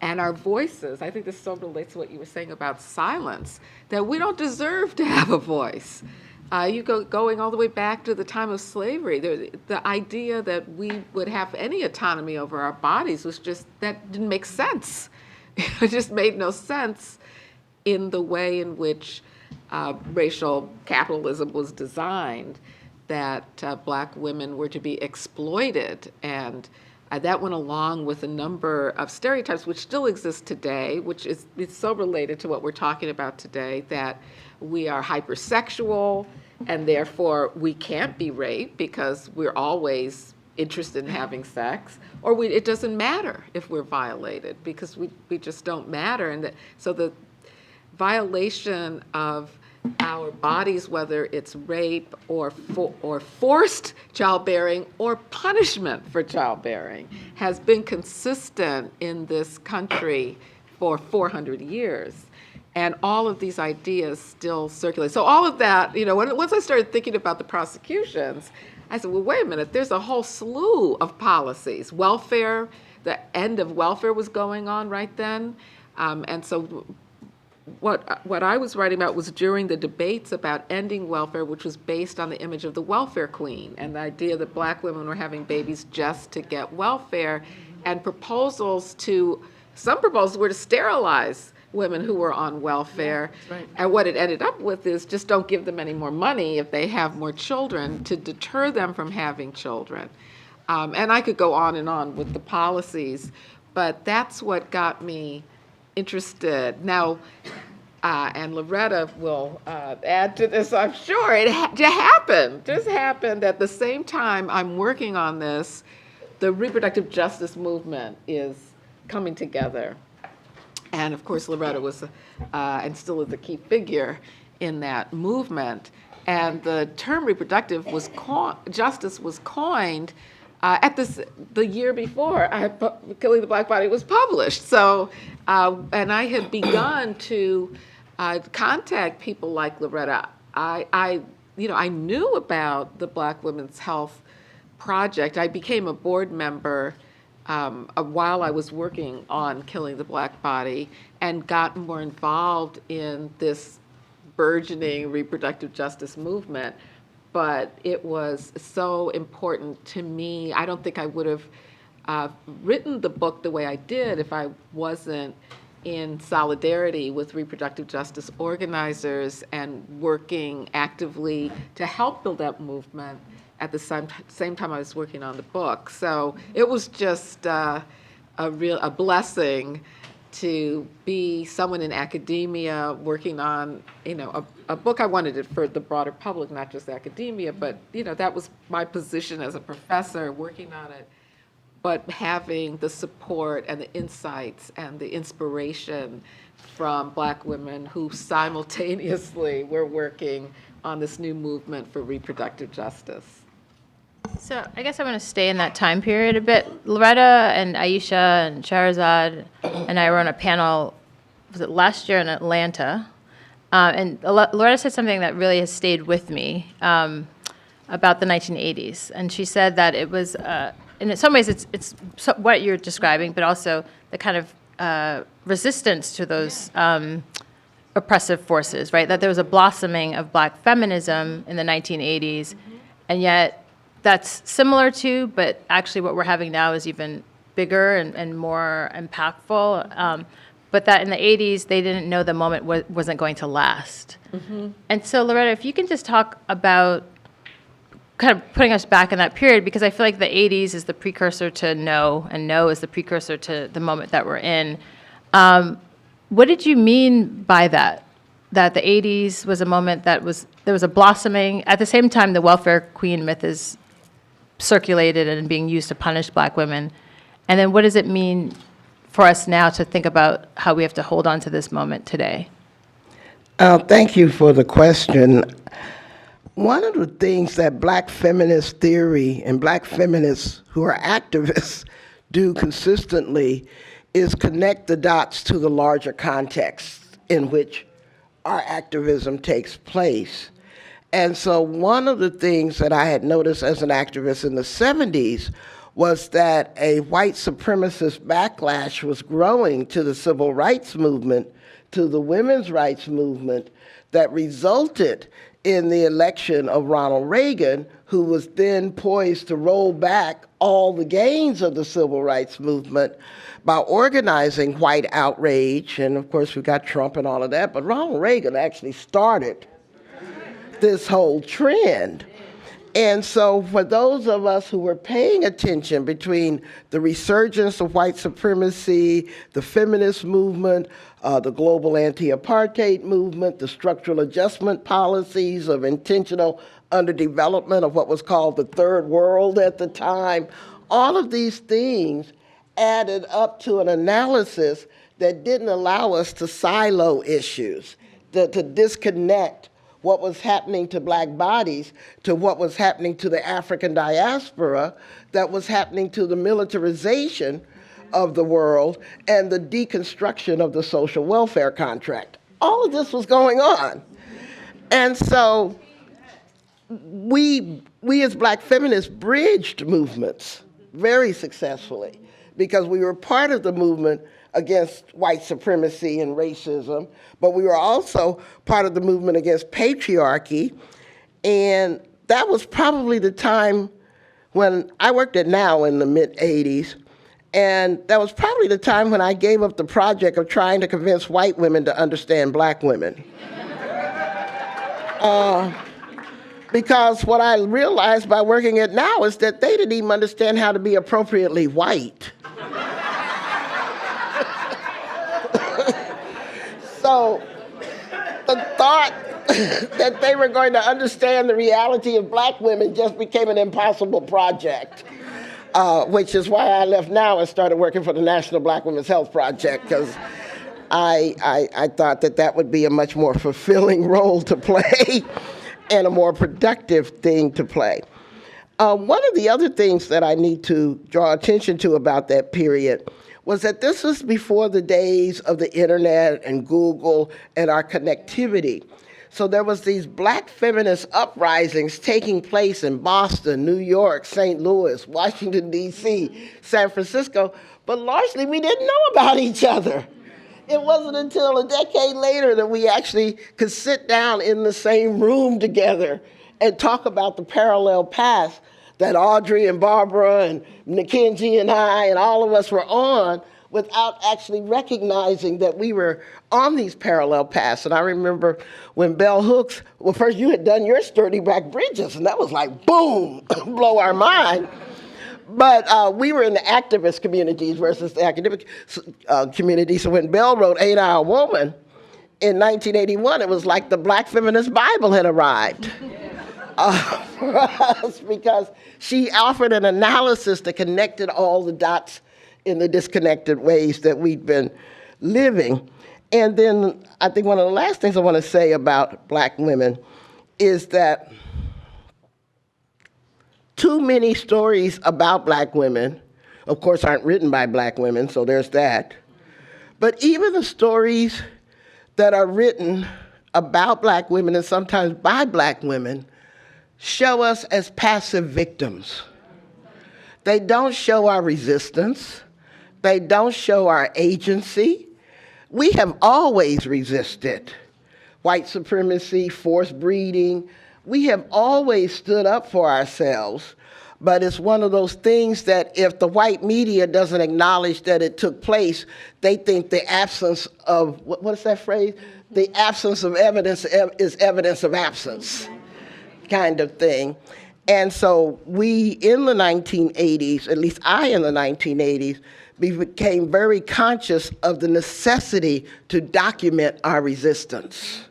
our voices. I think this so relates to what you were saying about silence, that we don't deserve to have a voice. Going all the way back to the time of slavery, the idea that we would have any autonomy over our bodies was just, that didn't make sense. It just made no sense in the way in which racial capitalism was designed, that Black women were to be exploited. And that went along with a number of stereotypes which still exist today, which is so related to what we're talking about today, that we are hypersexual and therefore we can't be raped because we're always interested in having sex, or it doesn't matter if we're violated because we just don't matter. And so the violation of our bodies, whether it's rape or forced childbearing or punishment for childbearing, has been consistent in this country for 400 years. And all of these ideas still circulate. So all of that, once I started thinking about the prosecutions, I said, well, wait a minute, there's a whole slew of policies. Welfare, the end of welfare was going on right then. And so what I was writing about was during the debates about ending welfare, which was based on the image of the welfare queen and the idea that Black women were having babies just to get welfare, and some proposals were to sterilize women who were on welfare. Yeah, right. And what it ended up with is just don't give them any more money if they have more children, to deter them from having children. And I could go on and on with the policies, but that's what got me interested. Now, and Loretta will add to this, I'm sure. It just happened at the same time I'm working on this, the reproductive justice movement is coming together. And of course, Loretta was, and still is, a key figure in that movement. And the term reproductive justice was coined at the year before Killing the Black Body was published. So, and I had begun to contact people like Loretta. I knew about the Black Women's Health Project. I became a board member while I was working on Killing the Black Body, and got more involved in this burgeoning reproductive justice movement. But it was so important to me. I don't think I would have written the book the way I did if I wasn't in solidarity with reproductive justice organizers and working actively to help build that movement at the same time I was working on the book. So it was just a blessing to be someone in academia working on, a book. I wanted it for the broader public, not just academia, but that was my position as a professor working on it. But having the support and the insights and the inspiration from Black women who simultaneously were working on this new movement for reproductive justice. So I guess I want to stay in that time period a bit. Loretta and Aishah and Shahrazad and I were on a panel, was it last year in Atlanta? And Loretta said something that really has stayed with me about the 1980s. And she said that it was, in some ways it's what you're describing, but also the kind of resistance to those oppressive forces, right? That there was a blossoming of Black feminism in the 1980s, and yet that's similar to, but actually what we're having now is even bigger and more impactful. but that in the 80s, they didn't know the moment wasn't going to last. And so, Loretta, if you can just talk about kind of putting us back in that period, because I feel like the 80s is the precursor to no, and no is the precursor to the moment that we're in. What did you mean by that? That the 80s was a moment there was a blossoming. At the same time, the welfare queen myth is circulated and being used to punish Black women. And then what does it mean for us now to think about how we have to hold on to this moment today? Thank you for the question. One of the things that Black feminist theory and Black feminists who are activists do consistently is connect the dots to the larger context in which our activism takes place. And so one of the things that I had noticed as an activist in the 70s was that a white supremacist backlash was growing to the civil rights movement, to the women's rights movement, that resulted in the election of Ronald Reagan, who was then poised to roll back all the gains of the civil rights movement by organizing white outrage. And of course, we got Trump and all of that, but Ronald Reagan actually started this whole trend. And so for those of us who were paying attention between the resurgence of white supremacy, the feminist movement, the global anti-apartheid movement, the structural adjustment policies of intentional underdevelopment of what was called the third world at the time, all of these things added up to an analysis that didn't allow us to silo issues, to disconnect what was happening to Black bodies to what was happening to the African diaspora, that was happening to the militarization of the world and the deconstruction of the social welfare contract. All of this was going on. And so we as Black feminists bridged movements very successfully because we were part of the movement against white supremacy and racism, but we were also part of the movement against patriarchy. And that was probably the time when I worked at Now in the mid-'80s, and that was probably the time when I gave up the project of trying to convince white women to understand Black women. Because what I realized by working at Now is that they didn't even understand how to be appropriately white. So the thought that they were going to understand the reality of Black women just became an impossible project, which is why I left Now and started working for the National Black Women's Health Project, because I thought that that would be a much more fulfilling role to play and a more productive thing to play. One of the other things that I need to draw attention to about that period was that this was before the days of the internet and Google and our connectivity. So there was these Black feminist uprisings taking place in Boston, New York, St. Louis, Washington, D.C., San Francisco, but largely we didn't know about each other. It wasn't until a decade later that we actually could sit down in the same room together and talk about the parallel paths that Audrey and Barbara and Mackenzie and I and all of us were on without actually recognizing that we were on these parallel paths. And I remember when Bell Hooks, well, first you had done your Sturdy Back Bridges, and that was like, boom, blow our mind. But we were in the activist communities versus the academic community. So when Bell wrote 8 Hour Woman in 1981, it was like the Black feminist Bible had arrived. For us, because she offered an analysis that connected all the dots in the disconnected ways that we'd been living. And then I think one of the last things I want to say about Black women is that too many stories about Black women, of course, aren't written by Black women, so there's that. But even the stories that are written about Black women and sometimes by Black women show us as passive victims. They don't show our resistance. They don't show our agency. We have always resisted white supremacy, forced breeding. We have always stood up for ourselves, But it's one of those things that if the white media doesn't acknowledge that it took place, they think the absence of, what is that phrase? The absence of evidence is evidence of absence, kind of thing. And so we, in the 1980s, at least I in the 1980s, became very conscious of the necessity to document our resistance,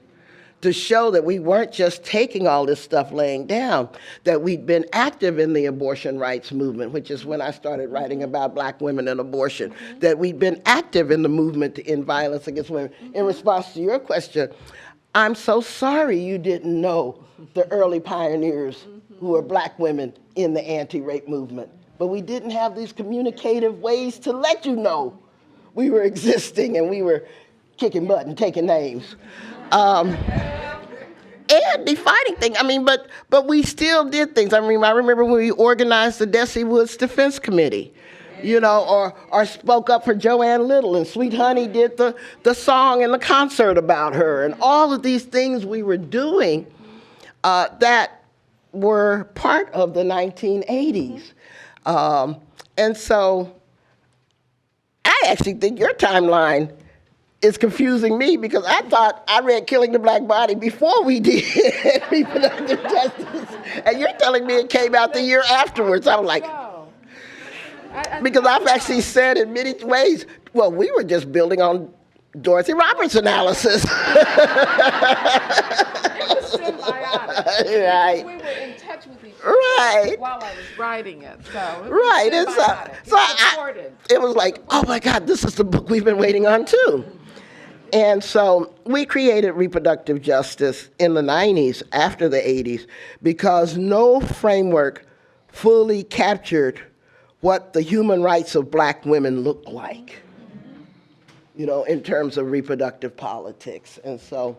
to show that we weren't just taking all this stuff laying down, that we'd been active in the abortion rights movement, which is when I started writing about black women and abortion, that we'd been active in the movement to end violence against women. In response to your question, I'm so sorry you didn't know the early pioneers who were black women in the anti-rape movement, but we didn't have these communicative ways to let you know we were existing and we were kicking butt and taking names. And defining things. I mean, but we still did things. I mean, I remember when we organized the Desi Woods Defense Committee, you know, or spoke up for Joanne Little, and Sweet Honey did the song and the concert about her, and all of these things we were doing that were part of the 1980s. And so I actually think your timeline is confusing me, because I thought I read Killing the Black Body before we did reproductive justice. And you're telling me it came out the year afterwards. I was like, because I've actually said in many ways, well, we were just building on Dorothy Roberts' analysis. It was symbiotic. Right. We were in touch with each other Right. while I was writing it. So it was Right. And symbiotic. it was like, oh my God, this is the book we've been waiting on too. And so we created reproductive justice in the 90s, after the 80s, because no framework fully captured what the human rights of black women looked like, you know, in terms of reproductive politics. And so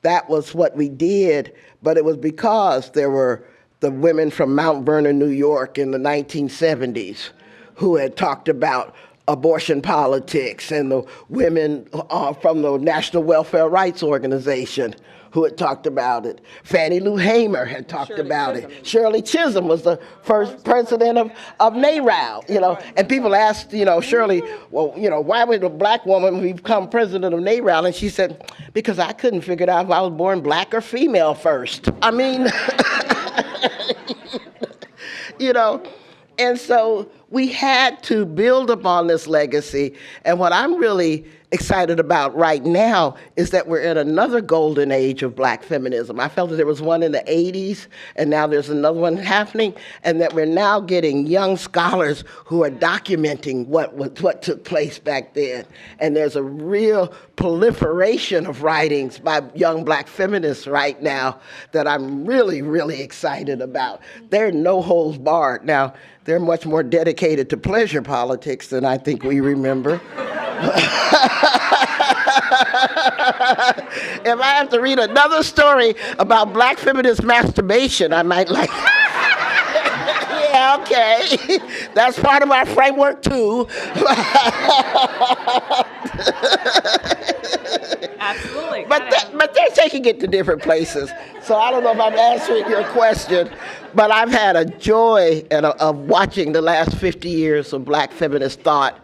that was what we did, but it was because there were the women from Mount Vernon, New York in the 1970s who had talked about abortion politics, and the women from the National Welfare Rights Organization who had talked about it. Fannie Lou Hamer had talked about it. Shirley Chisholm was the first president of NARAL, you know, and people asked, you know, Shirley, well, you know, why would a black woman become president of NARAL? And she said, because I couldn't figure out if I was born black or female first. I mean, you know, and so we had to build upon this legacy. And what I'm really excited about right now is that we're in another golden age of black feminism. I felt that there was one in the 80s, and now there's another one happening, and that we're now getting young scholars who are documenting what took place back then. And there's a real proliferation of writings by young black feminists right now that I'm really, really excited about. They're no holds barred. Now, they're much more dedicated to pleasure politics than I think we remember. If I have to read another story about black feminist masturbation, I might like, yeah, okay, that's part of our framework too. Absolutely. But they're taking it to different places. So I don't know if I'm answering your question, but I've had a joy of watching the last 50 years of black feminist thought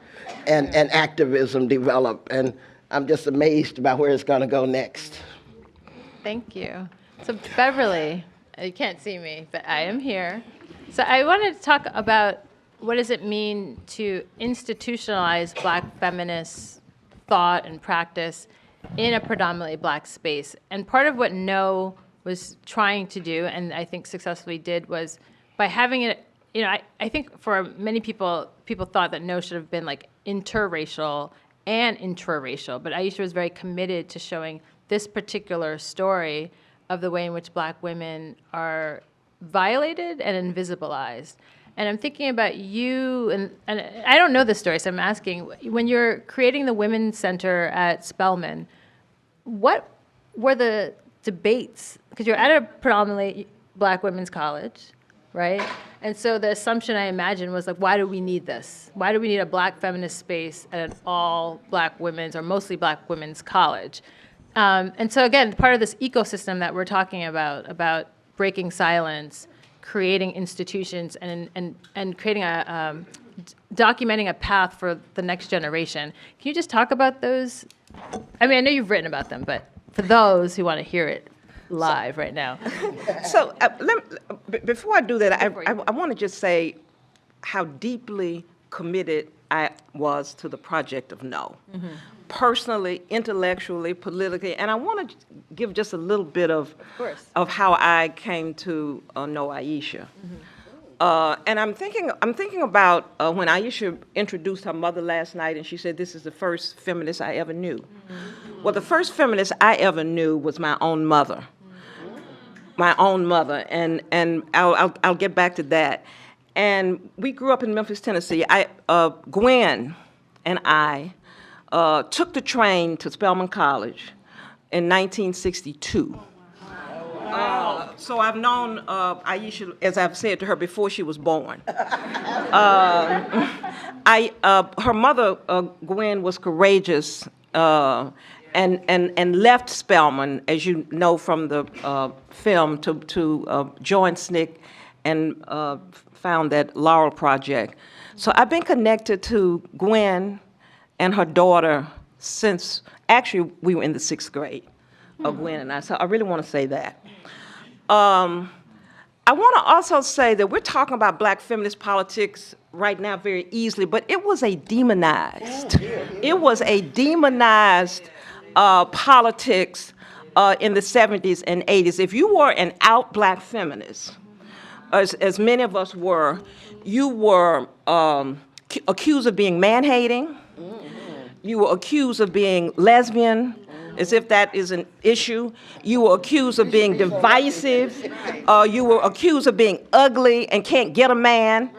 and activism develop, and I'm just amazed about where it's going to go next. Thank you. So Beverly, you can't see me, but I am here. So I wanted to talk about what does it mean to institutionalize black feminist thought and practice in a predominantly black space. And part of what No was trying to do, and I think successfully did, was by having it, you know, I think for many people thought that No should have been like interracial and intraracial, but Aishah was very committed to showing this particular story of the way in which black women are violated and invisibilized. And I'm thinking about you, and I don't know this story, so I'm asking, when you're creating the Women's Center at Spelman, what were the debates? Because you're at a predominantly black women's college, right? And so the assumption, I imagine, was like, why do we need this? Why do we need a black feminist space at an all black women's or mostly black women's college? And so again, part of this ecosystem that we're talking about breaking silence, creating institutions and creating documenting a path for the next generation. Can you just talk about those? I mean, I know you've written about them, but for those who want to hear it live right now. So before I do that, I want to just say how deeply committed I was to the project of No. Mm-hmm. Personally, intellectually, politically, and I want to give just a little bit of how I came to know Aishah. Mm-hmm. And I'm thinking about when Aishah introduced her mother last night, and she said, "This is the first feminist I ever knew." Mm-hmm. Well, the first feminist I ever knew was my own mother. My own mother, and I'll get back to that. And we grew up in Memphis, Tennessee. Gwen and I took the train to Spelman College in 1962. Wow. So I've known Aishah, as I've said to her, before she was born. Her mother, Gwen, was courageous and left Spelman, as you know from the film, to join SNCC and found that Laurel Project. So I've been connected to Gwen and her daughter since, actually, we were in the 6th grade, Gwen and I, so I really want to say that. I want to also say that we're talking about black feminist politics right now very easily, but it was a demonized, politics in the 70s and 80s. If you were an out black feminist, as many of us were, you were accused of being man-hating. You were accused of being lesbian, as if that is an issue. You were accused of being divisive. You were accused of being ugly and can't get a man.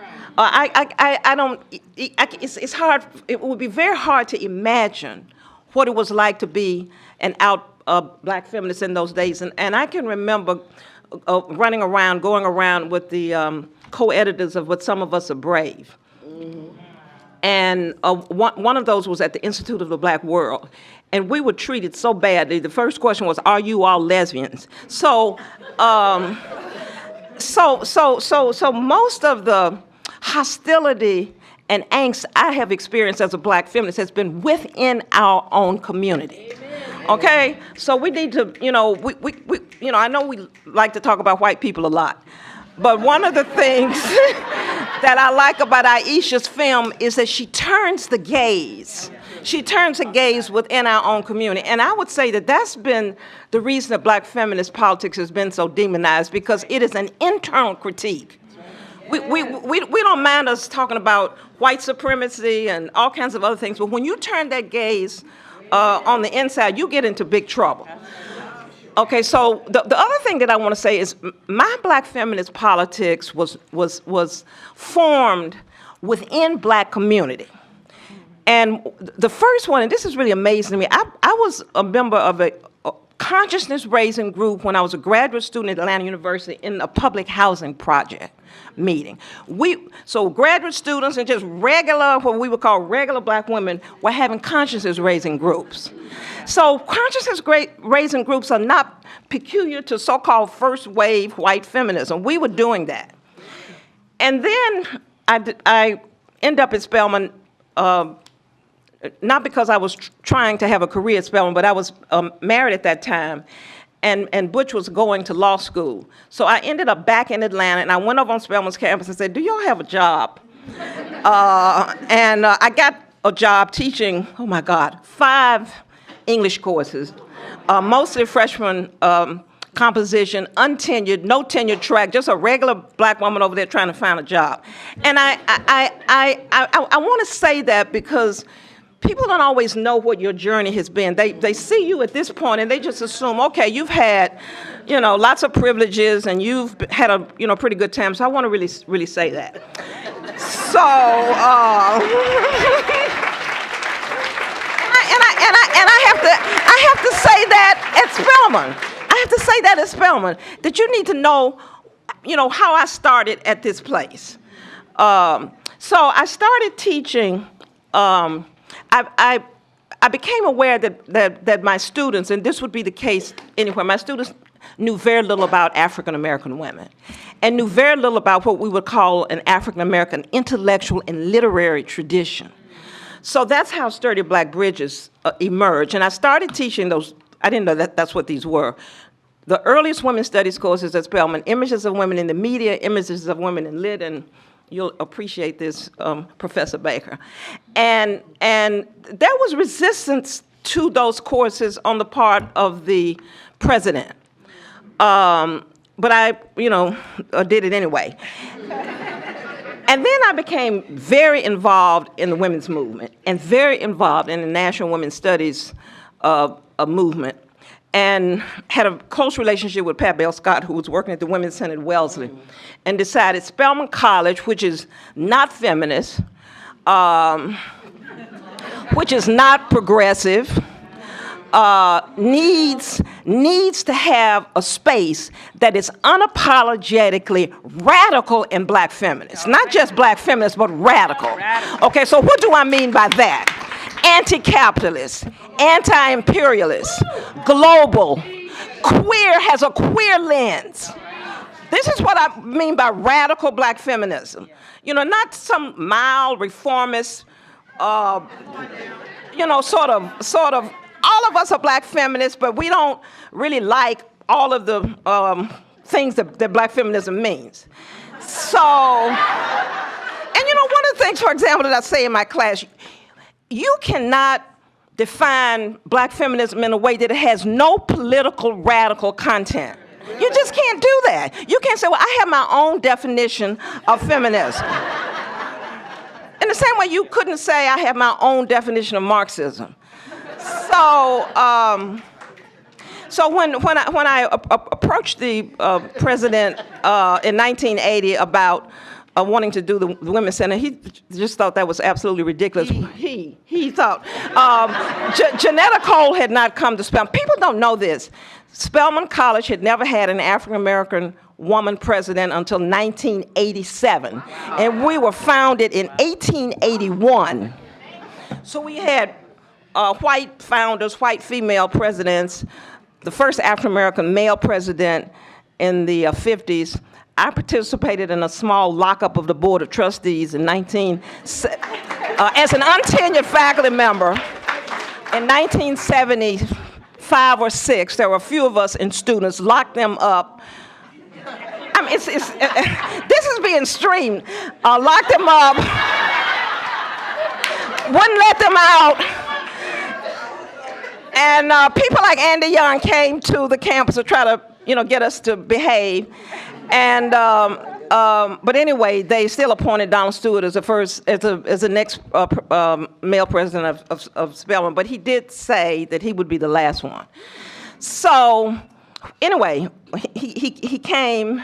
It's hard, it would be very hard to imagine what it was like to be an out black feminist in those days. And I can remember going around with the co-editors of What Some of Us Are Brave. Mm-hmm. And one of those was at the Institute of the Black World. And we were treated so badly. The first question was, "Are you all lesbians?" So most of the hostility and angst I have experienced as a black feminist has been within our own community. Okay, so we need to, I know we like to talk about white people a lot, but one of the things that I like about Aishah's film is that she turns the gaze. She turns the gaze within our own community, and I would say that that's been the reason that black feminist politics has been so demonized, because it is an internal critique. We don't mind us talking about white supremacy and all kinds of other things, but when you turn that gaze on the inside, you get into big trouble. Okay, so the other thing that I want to say is my black feminist politics was formed within black community. And the first one, and this is really amazing to me, I was a member of a consciousness-raising group when I was a graduate student at Atlanta University in a public housing project meeting. So graduate students and just regular, what we would call regular black women, were having consciousness-raising groups. So consciousness-raising groups are not peculiar to so-called first-wave white feminism. We were doing that. And then I end up at Spelman, not because I was trying to have a career at Spelman, but I was married at that time, and Butch was going to law school. So I ended up back in Atlanta, and I went over on Spelman's campus and said, "Do y'all have a job?" And I got a job teaching, 5 English courses, mostly freshman composition, untenured, no tenure track, just a regular black woman over there trying to find a job. And I want to say that because people don't always know what your journey has been. They see you at this point and they just assume, okay, you've had, lots of privileges and you've had a, pretty good time. So I want to really say that. So, I have to say that at Spelman. That you need to know, how I started at this place. So I started teaching. I became aware that my students, and this would be the case anywhere, my students knew very little about African American women and knew very little about what we would call an African American intellectual and literary tradition. So that's how Sturdy Black Bridges emerged. And I started teaching those, I didn't know that that's what these were. The earliest women's studies courses at Spelman, images of women in the media, images of women in lit, and you'll appreciate this, Professor Baker. And there was resistance to those courses on the part of the president. But I, did it anyway. And then I became very involved in the women's movement and very involved in the National Women's Studies movement, and had a close relationship with Pat Bell Scott, who was working at the Women's Center at Wellesley, and decided Spelman College, which is not feminist, which is not progressive, needs to have a space that is unapologetically radical in black feminists. Not just black feminists, but radical. Okay, so what do I mean by that? Anti-capitalist, anti-imperialist, global, queer, has a queer lens. This is what I mean by radical black feminism. Not some mild reformist, sort of, all of us are black feminists, but we don't really like all of the things that black feminism means. So, and one of the things, for example, that I say in my class, you cannot define black feminism in a way that it has no political radical content. You just can't do that. You can't say, well, I have my own definition of feminism. In the same way you couldn't say I have my own definition of Marxism. So when I approached the president in 1980 about wanting to do the Women's Center, he just thought that was absolutely ridiculous. He thought Janetta Cole had not come to Spelman. People don't know this. Spelman College had never had an African American woman president until 1987, and we were founded in 1881. So we had white founders, white female presidents, the first African American male president in the 50s. I participated in a small lockup of the Board of Trustees in as an untenured faculty member in 1975 or 6. There were a few of us and students, locked them up. I mean, this is being streamed. Locked them up, wouldn't let them out. And people like Andy Young came to the campus to try to, get us to behave. And but anyway, they still appointed Donald Stewart as the next male president of Spelman. But he did say that he would be the last one. So anyway, he came,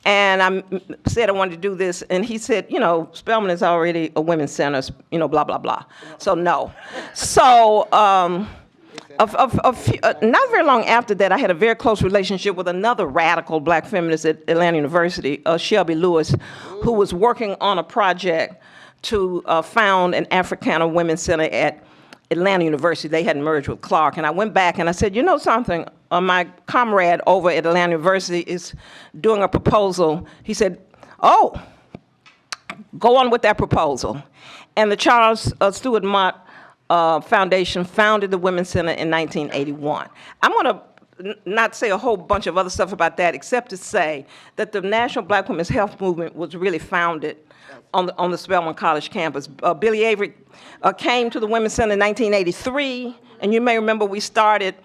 and I said I wanted to do this, and he said, Spelman is already a women's center, blah blah blah. So no. So. Not very long after that, I had a very close relationship with another radical black feminist at Atlanta University, Shelby Lewis, who was working on a project to found an Africana Women's Center at Atlanta University. They had merged with Clark. And I went back and I said, something? My comrade over at Atlanta University is doing a proposal. He said, oh, go on with that proposal. And the Charles Stewart Mott Foundation founded the Women's Center in 1981. I'm going to not say a whole bunch of other stuff about that, except to say that the National Black Women's Health Movement was really founded on the Spelman College campus. Billy Avery came to the Women's Center in 1983, and you may remember we started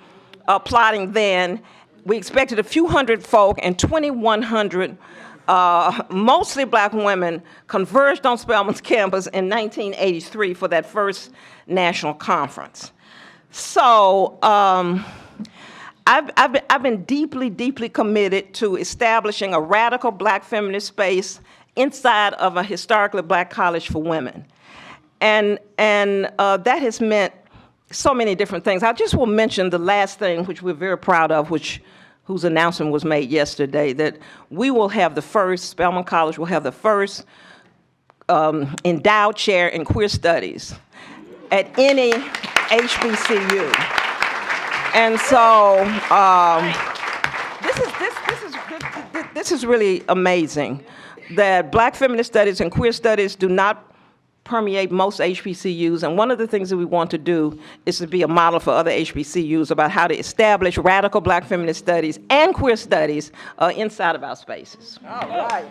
plotting then. We expected a few hundred folk, and 2,100 mostly black women converged on Spelman's campus in 1983 for that first national conference. So I've been deeply, deeply committed to establishing a radical black feminist space inside of a historically black college for women. And that has meant so many different things. I just will mention the last thing, which we're very proud of, whose announcement was made yesterday, that we will have the first, Spelman College will have the first endowed chair in queer studies at any HBCU. And so this is really amazing that Black feminist studies and queer studies do not permeate most HBCUs, and one of the things that we want to do is to be a model for other HBCUs about how to establish radical Black feminist studies and queer studies inside of our spaces. All right.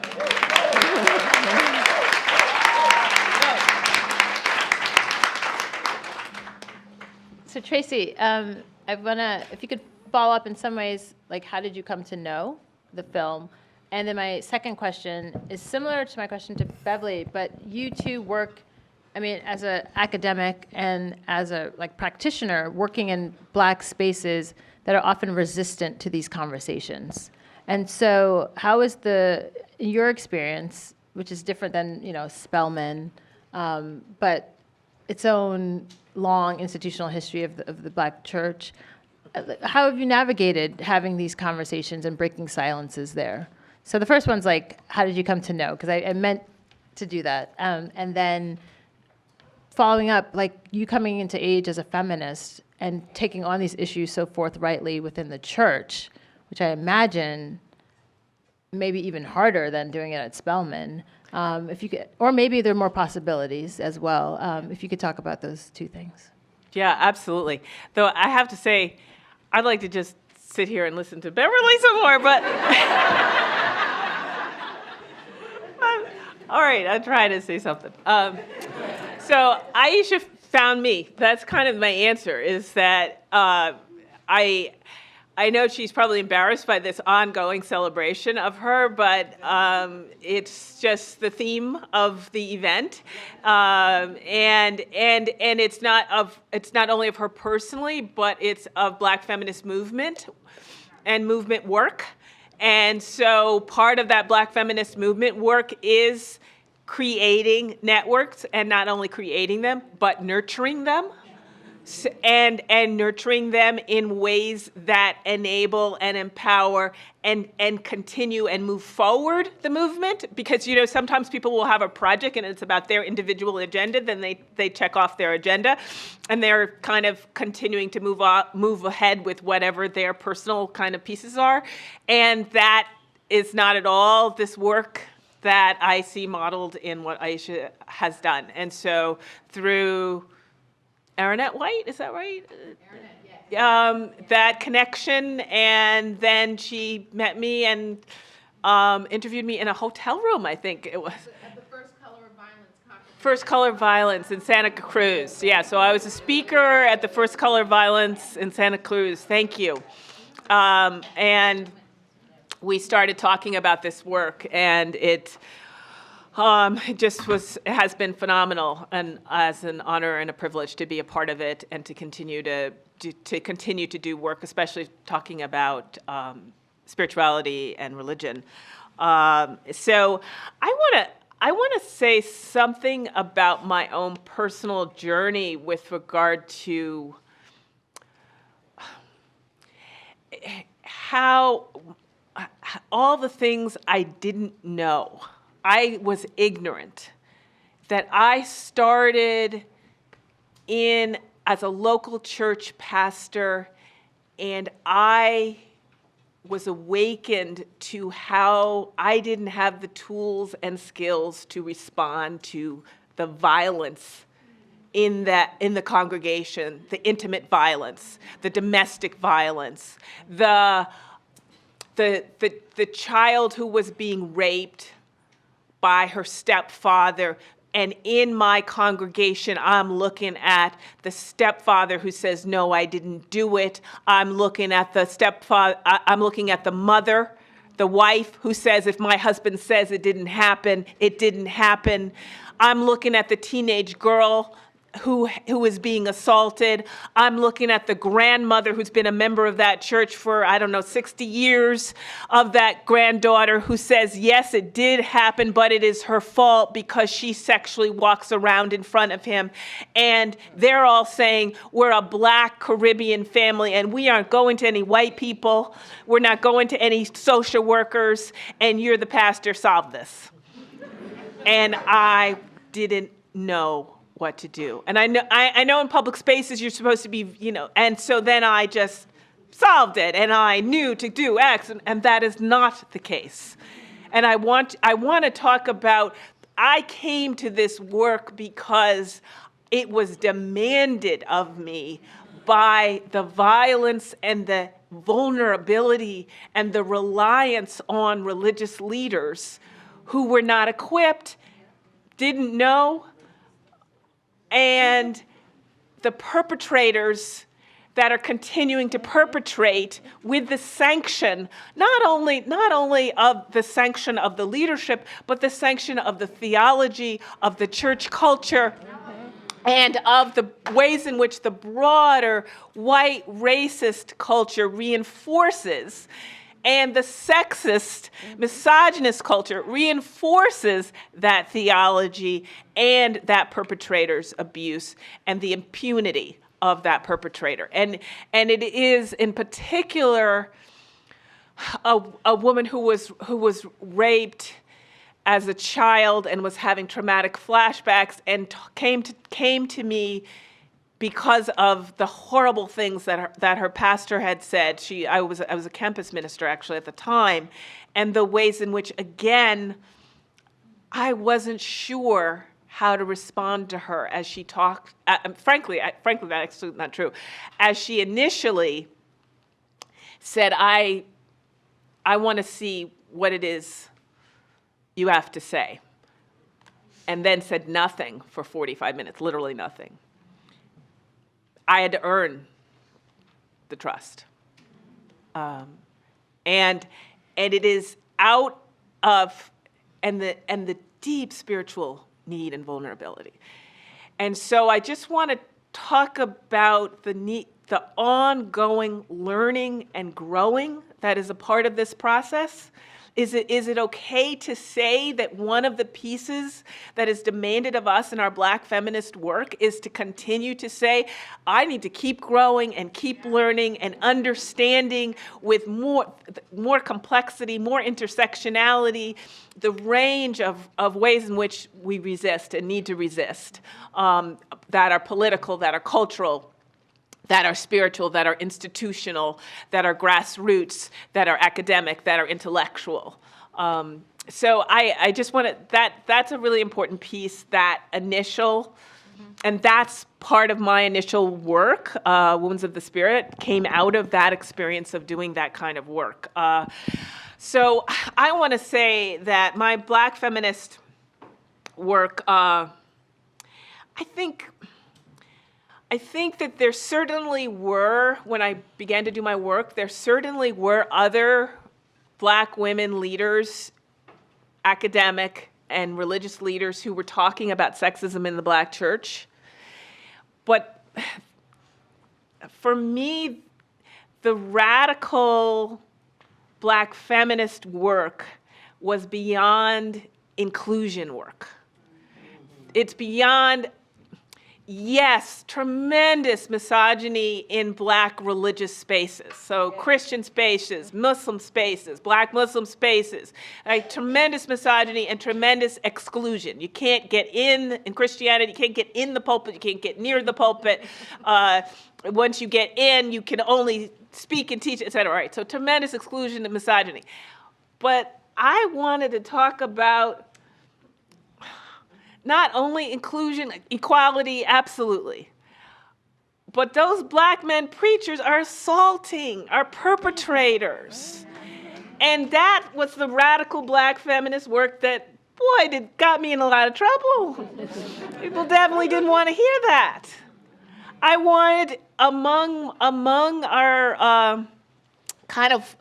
So Tracy, I wanna, if you could follow up in some ways, like how did you come to know the film? And then my second question is similar to my question to Beverly, but you two work, I mean, as an academic and as a practitioner, working in Black spaces that are often resistant to these conversations. And so how is your experience, which is different than, Spelman, but its own long institutional history of the Black church, how have you navigated having these conversations and breaking silences there? So the first one's how did you come to know? Because I meant to do that. And then following up, you coming into age as a feminist and taking on these issues so forthrightly within the church, which I imagine maybe even harder than doing it at Spelman. If you could, or maybe there are more possibilities as well. If you could talk about those two things. Yeah, absolutely. Though I have to say, I'd like to just sit here and listen to Beverly some more, but all right, I'll try to say something. So Aishah found me. That's kind of my answer, is that I know she's probably embarrassed by this ongoing celebration of her, but it's just the theme of the event, and it's not only of her personally, but it's of Black feminist movement and movement work. And so part of that Black feminist movement work is creating networks, and not only creating them, but nurturing them. And nurturing them in ways that enable and empower and continue and move forward the movement. Because, sometimes people will have a project and it's about their individual agenda, then they check off their agenda, and they're kind of continuing to move ahead with whatever their personal kind of pieces are. And that is not at all this work that I see modeled in what Aishah has done. And so through Aronette White, is that right? Aronette, yes. That connection, and then she met me and interviewed me in a hotel room, I think it was. At the First Color of Violence conference. First Color of Violence in Santa Cruz. Yeah, so I was a speaker at the First Color of Violence in Santa Cruz. Thank you. And we started talking about this work, and it has been phenomenal, and as an honor and a privilege to be a part of it and to continue to do work, especially talking about spirituality and religion. So I want to say something about my own personal journey with regard to how all the things I didn't know. I was ignorant, that I started as a local church pastor, and I was awakened to how I didn't have the tools and skills to respond to the violence in the congregation, the intimate violence, the domestic violence, the child who was being raped by her stepfather. And in my congregation, I'm looking at the stepfather who says, no, I didn't do it. I'm looking at the stepfather, I'm looking at the mother, the wife who says, if my husband says it didn't happen, it didn't happen. I'm looking at the teenage girl who is being assaulted. I'm looking at the grandmother who's been a member of that church for, 60 years, of that granddaughter who says, yes, it did happen, but it is her fault because she sexually walks around in front of him. And they're all saying, we're a Black Caribbean family, and we aren't going to any white people. We're not going to any social workers, and you're the pastor, solve this. And I didn't know what to do. And I know in public spaces you're supposed to be, and so then I just solved it and I knew to do X, and that is not the case. And I want to talk about, I came to this work because it was demanded of me by the violence and the vulnerability and the reliance on religious leaders who were not equipped, didn't know, and the perpetrators that are continuing to perpetrate with the sanction, not only of the sanction of the leadership, but the sanction of the theology, of the church culture, and of the ways in which the broader white racist culture reinforces, and the sexist, misogynist culture reinforces that theology and that perpetrator's abuse and the impunity of that perpetrator. And it is in particular a woman who was raped as a child and was having traumatic flashbacks and came to me because of the horrible things that her pastor had said. I was a campus minister actually at the time, and the ways in which, again, I wasn't sure how to respond to her as she talked. Frankly, that's actually not true. As she initially said, I want to see what it is you have to say, and then said nothing for 45 minutes, literally nothing. I had to earn the trust. And it is out of, and the deep spiritual need and vulnerability. And so I just want to talk about the ongoing learning and growing that is a part of this process. Is it okay to say that one of the pieces that is demanded of us in our Black feminist work is to continue to say, I need to keep growing and keep learning and understanding with more complexity, more intersectionality, the range of ways in which we resist and need to resist, that are political, that are cultural, that are spiritual, that are institutional, that are grassroots, that are academic, that are intellectual. So I just want to, that's a really important piece, that initial, and that's part of my initial work. Wounds of the Spirit came out of that experience of doing that kind of work. So I want to say that my Black feminist work, I think that there certainly were, when I began to do my work, there certainly were other Black women leaders, academic and religious leaders who were talking about sexism in the Black church. But for me, the radical Black feminist work was beyond inclusion work. It's beyond, yes, tremendous misogyny in Black religious spaces. So Christian spaces, Muslim spaces, Black Muslim spaces, like tremendous misogyny and tremendous exclusion. You can't get in Christianity, you can't get in the pulpit, you can't get near the pulpit. Once you get in, you can only speak and teach, et cetera. Right, so tremendous exclusion and misogyny. But I wanted to talk about not only inclusion, equality, absolutely, but those Black men preachers are assaulting, are perpetrators. And that was the radical Black feminist work that, boy, got me in a lot of trouble. People definitely didn't want to hear that. I wanted, among our kind of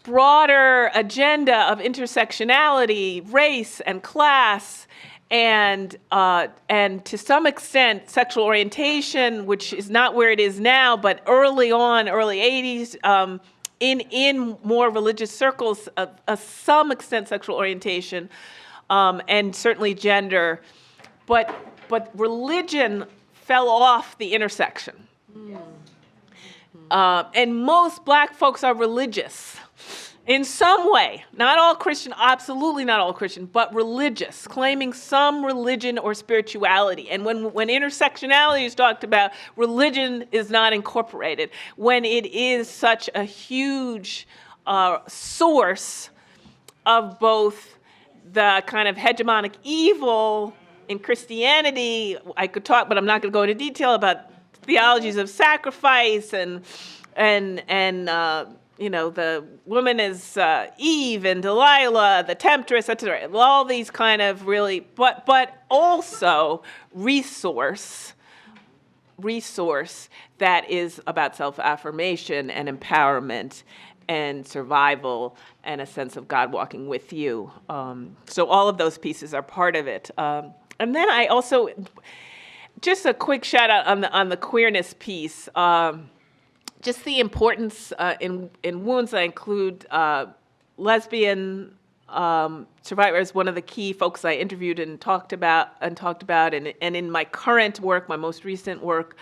broader agenda of intersectionality, race and class, and to some extent sexual orientation, which is not where it is now, but early on, early 80s, in more religious circles, some extent sexual orientation, and certainly gender, but religion fell off the intersection. And most Black folks are religious. in some way, not all Christian, absolutely not all Christian, but religious, claiming some religion or spirituality. And when intersectionality is talked about, religion is not incorporated. When it is such a huge source of both the kind of hegemonic evil in Christianity, I could talk, but I'm not going to go into detail about theologies of sacrifice and the woman is Eve and Delilah, the temptress, etc. All these kind of really, but also resource that is about self-affirmation and empowerment and survival and a sense of God walking with you. So all of those pieces are part of it. And then I also, just a quick shout out on the queerness piece. Just the importance in wounds. I include lesbian survivors. One of the key folks I interviewed and talked about, and in my current work, my most recent work,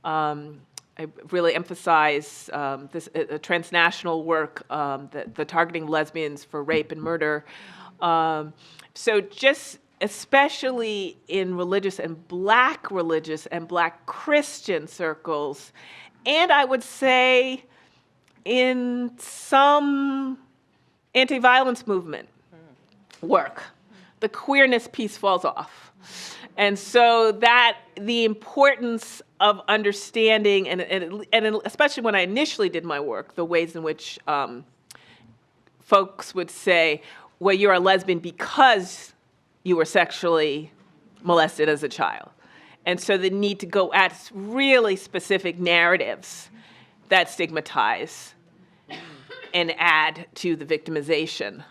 I really emphasize this transnational work, the targeting lesbians for rape and murder. So just especially in religious and Black Christian circles. And I would say in some anti-violence movement work, the queerness piece falls off. And so that the importance of understanding, and especially when I initially did my work, the ways in which folks would say, well, you're a lesbian because you were sexually molested as a child. And so the need to go at really specific narratives that stigmatize and add to the victimization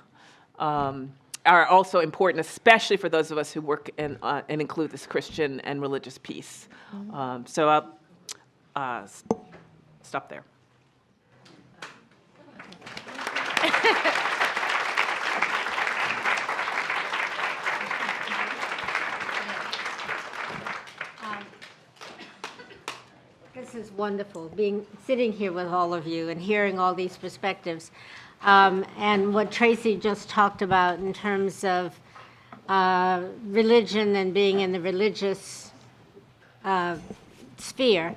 are also important, especially for those of us who work and include this Christian and religious piece. So I'll stop there. This is wonderful, sitting here with all of you and hearing all these perspectives. And what Tracy just talked about in terms of religion and being in the religious sphere.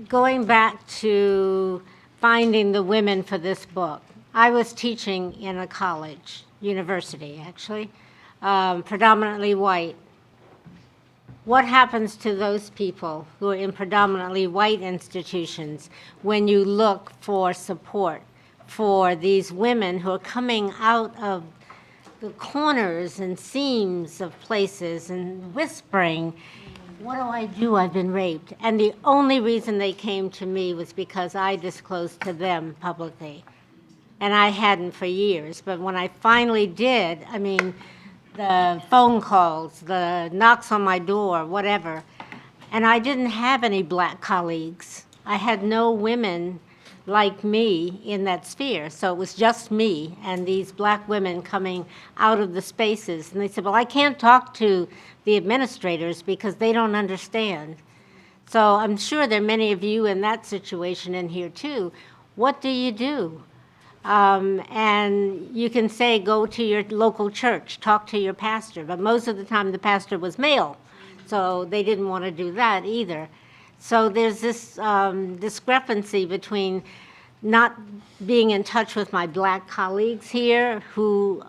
Going back to finding the women for this book, I was teaching in a college, university actually, predominantly white. What happens to those people who are in predominantly white institutions when you look for support for these women who are coming out of the corners and seams of places and whispering, what do I do? I've been raped. And the only reason they came to me was because I disclosed to them publicly. And I hadn't for years. But when I finally did, I mean, the phone calls, the knocks on my door, whatever. And I didn't have any Black colleagues. I had no women like me in that sphere. So it was just me and these Black women coming out of the spaces. And they said, well, I can't talk to the administrators because they don't understand. So I'm sure there are many of you in that situation in here too. What do you do? And you can say, go to your local church, talk to your pastor. But most of the time the pastor was male, so they didn't want to do that either. So there's this discrepancy between not being in touch with my Black colleagues here who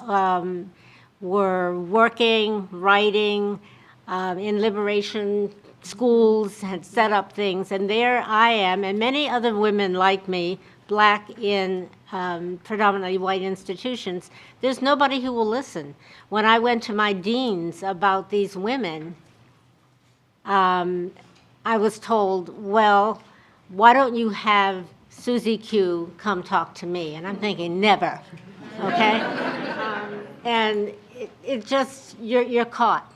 were working, writing, in liberation schools, had set up things. And there I am, and many other women like me, Black in predominantly white institutions, there's nobody who will listen. When I went to my deans about these women, I was told, well, why don't you have Susie Q come talk to me? And I'm thinking, never, okay? And it just, you're caught.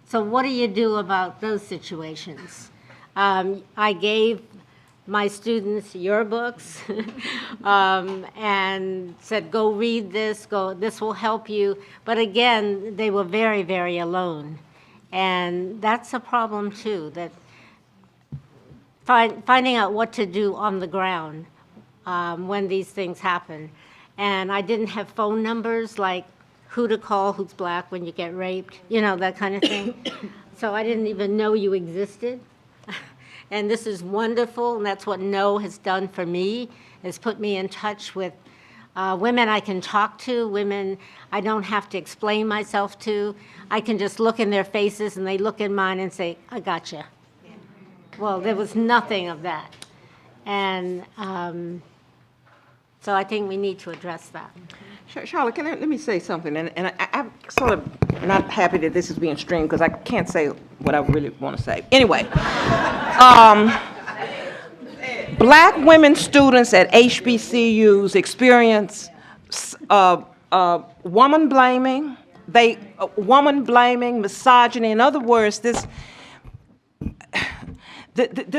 So what do you do about those situations? I gave my students your books and said, go read this, this will help you. But again, they were very, very alone. And that's a problem too, that finding out what to do on the ground when these things happen. And I didn't have phone numbers like who to call, who's black when you get raped, you know, that kind of thing. So I didn't even know you existed. And this is wonderful, and that's what No has done for me, has put me in touch with women I can talk to, women I don't have to explain myself to. I can just look in their faces and they look in mine and say, I gotcha. Well, there was nothing of that. And so I think we need to address that. Charlotte, let me say something, and I'm sort of not happy that this is being streamed because I can't say what I really want to say. Anyway, black women students at HBCUs experience woman blaming, misogyny. In other words, this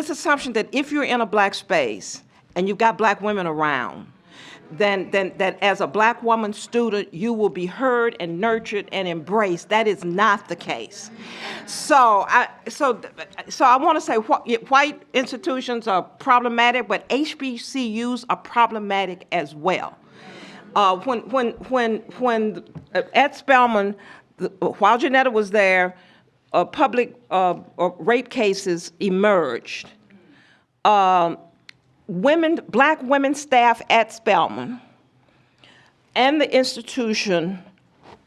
assumption that if you're in a black space and you've got black women around, then that as a black woman student, you will be heard and nurtured and embraced. That is not the case. So I want to say white institutions are problematic, but HBCUs are problematic as well. When at Spelman, while Janetta was there, public rape cases emerged. Black women staff at Spelman and the institution.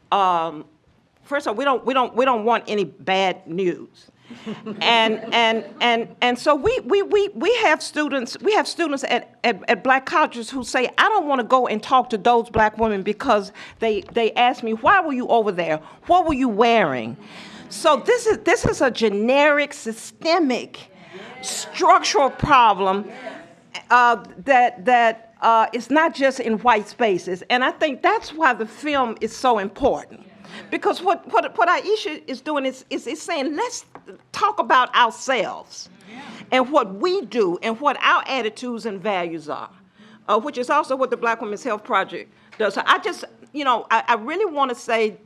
First of all, we don't want any bad news, and so we have students at black colleges who say, I don't want to go and talk to those black women because they ask me, why were you over there? What were you wearing? So this is a generic, systemic, structural problem that is not just in white spaces. And I think that's why the film is so important. Because what Aishah is doing is saying, let's talk about ourselves and what we do and what our attitudes and values are, which is also what the Black Women's Health Project does. So I just, I really want to say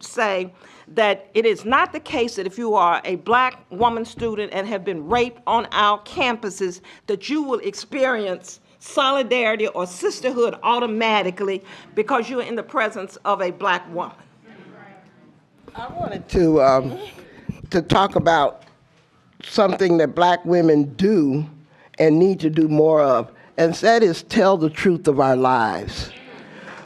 that it is not the case that if you are a black woman student and have been raped on our campuses, that you will experience solidarity or sisterhood automatically because you're in the presence of a black woman. I wanted to talk about something that black women do and need to do more of, and that is tell the truth of our lives.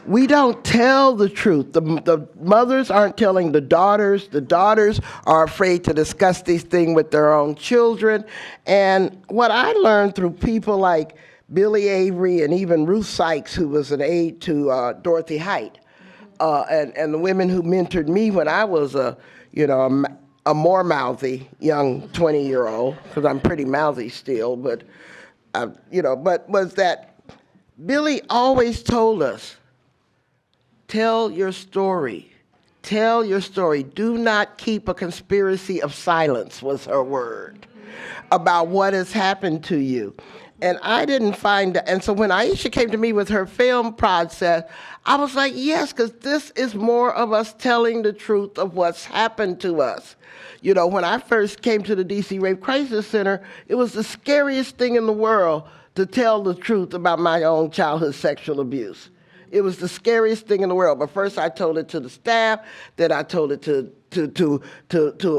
We don't tell the truth. The mothers aren't telling the daughters. The daughters are afraid to discuss these things with their own children. And what I learned through people like Billy Avery and even Ruth Sykes, who was an aide to Dorothy Height, and the women who mentored me when I was a more mouthy young 20-year-old, because I'm pretty mouthy still, but was that Billy always told us, tell your story. Tell your story. Do not keep a conspiracy of silence, was her word, about what has happened to you. And I didn't find that. And so when Aishah came to me with her film process, I was like, yes, because this is more of us telling the truth of what's happened to us. When I first came to the DC Rape Crisis Center, it was the scariest thing in the world to tell the truth about my own childhood sexual abuse. It was the scariest thing in the world. But first I told it to the staff, then I told it to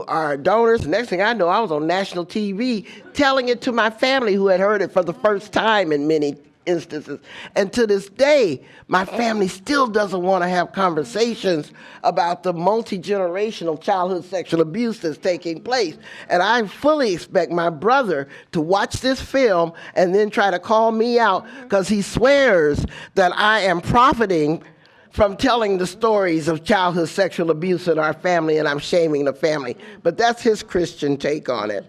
our donors. The next thing I know, I was on national TV telling it to my family who had heard it for the first time in many instances. And to this day, my family still doesn't want to have conversations about the multi-generational childhood sexual abuse that's taking place. And I fully expect my brother to watch this film and then try to call me out because he swears that I am profiting from telling the stories of childhood sexual abuse in our family, and I'm shaming the family. But that's his Christian take on it.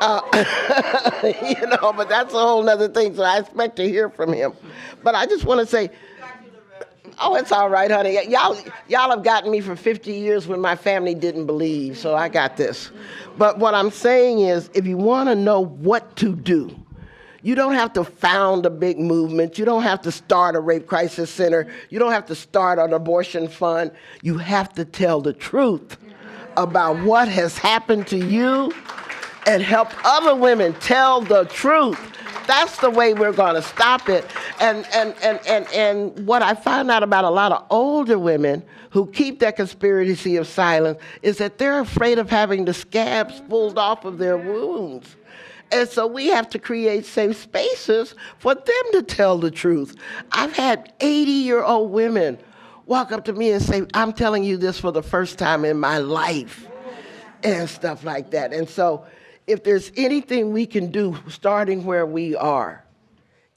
But that's a whole nother thing, so I expect to hear from him. But I just want to say, oh, it's all right, honey. Y'all have gotten me for 50 years when my family didn't believe, so I got this. But what I'm saying is, if you want to know what to do, you don't have to found a big movement. You don't have to start a rape crisis center. You don't have to start an abortion fund. You have to tell the truth about what has happened to you and help other women tell the truth. That's the way we're going to stop it. And what I found out about a lot of older women who keep that conspiracy of silence is that they're afraid of having the scabs pulled off of their wounds. And so we have to create safe spaces for them to tell the truth. I've had 80-year-old women walk up to me and say, I'm telling you this for the first time in my life, and stuff like that. And so if there's anything we can do starting where we are,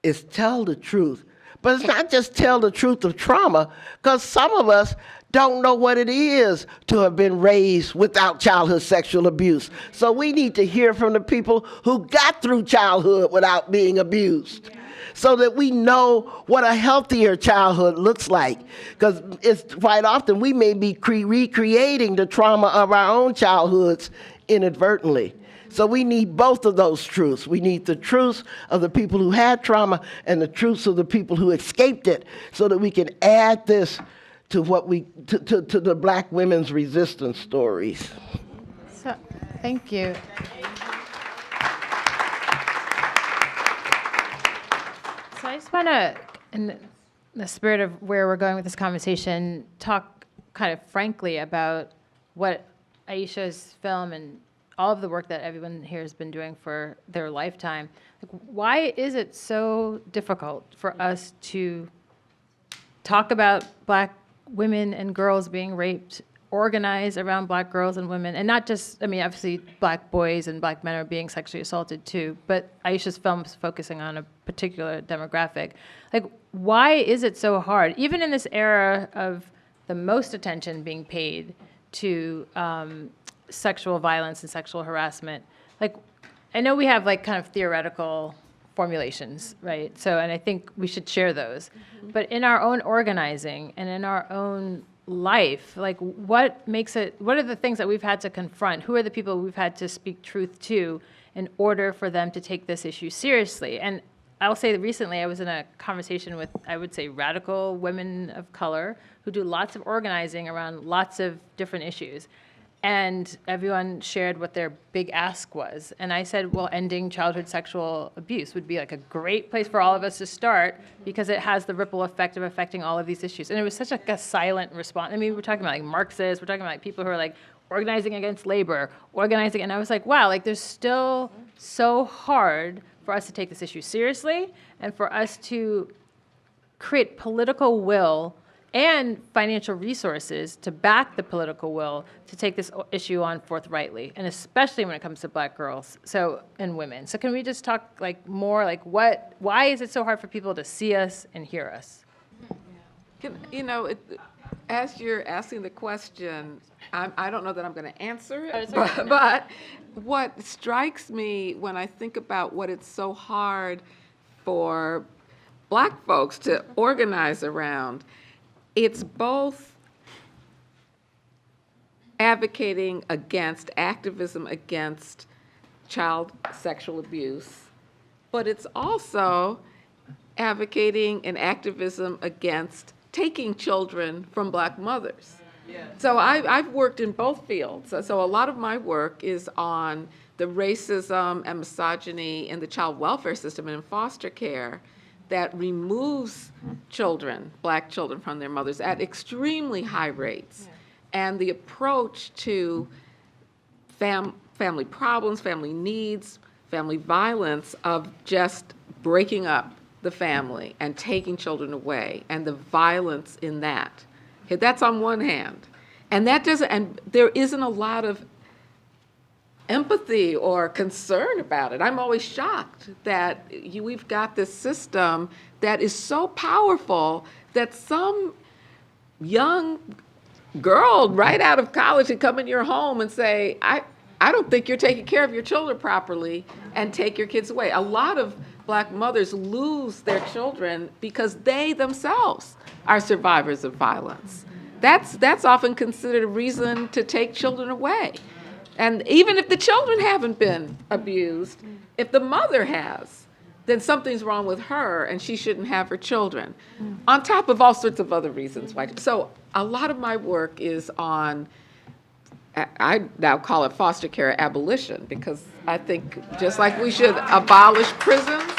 is tell the truth. But it's not just tell the truth of trauma, because some of us don't know what it is to have been raised without childhood sexual abuse. So we need to hear from the people who got through childhood without being abused, so that we know what a healthier childhood looks like. Because it's quite often we may be recreating the trauma of our own childhoods inadvertently. So we need both of those truths. We need the truths of the people who had trauma and the truths of the people who escaped it, so that we can add this to what to the Black women's resistance stories. So, thank you. So I just want to, in the spirit of where we're going with this conversation, talk kind of frankly about what Aishah's film and all of the work that everyone here has been doing for their lifetime. Like, why is it so difficult for us to talk about Black women and girls being raped, organize around Black girls and women, and not just, I mean, obviously Black boys and Black men are being sexually assaulted too, but Aishah's film is focusing on a particular demographic. Like, why is it so hard, even in this era of the most attention being paid to sexual violence and sexual harassment? Like, I know we have like kind of theoretical formulations, right? So, and I think we should share those. Mm-hmm. But in our own organizing and in our own life, like what makes it, what are the things that we've had to confront? Who are the people we've had to speak truth to in order for them to take this issue seriously? And I'll say that recently I was in a conversation with, I would say, radical women of color who do lots of organizing around lots of different issues. And everyone shared what their big ask was. And I said, well, ending childhood sexual abuse would be like a great place for all of us to start, because it has the ripple effect of affecting all of these issues. And it was such like a silent response. I mean, we're talking about like Marxists, we're talking about like people who are like organizing against labor, organizing, and I was like, wow, like there's still so hard for us to take this issue seriously and for us to create political will and financial resources to back the political will to take this issue on forthrightly, and especially when it comes to Black girls and women. So can we just talk like more like why is it so hard for people to see us and hear us? As you're asking the question, I don't know that I'm going to answer it, but what strikes me when I think about what it's so hard for Black folks to organize around, it's both advocating against activism against child sexual abuse, but it's also advocating and activism against taking children from Black mothers. Yeah. So I've worked in both fields. So a lot of my work is on the racism and misogyny in the child welfare system and in foster care that removes children, Black children, from their mothers at extremely high rates. Yeah. And the approach to family problems, family needs, family violence of just breaking up the family and taking children away, and the violence in that. Okay, that's on one hand. And there isn't a lot of empathy or concern about it. I'm always shocked that we've got this system that is so powerful that some young girl right out of college can come in your home and say, I don't think you're taking care of your children properly, and take your kids away. A lot of Black mothers lose their children because they themselves are survivors of violence. That's often considered a reason to take children away. And even if the children haven't been abused, if the mother has, then something's wrong with her and she shouldn't have her children, on top of all sorts of other reasons why. So a lot of my work is on I now call it foster care abolition, because I think just like we should abolish prisons, we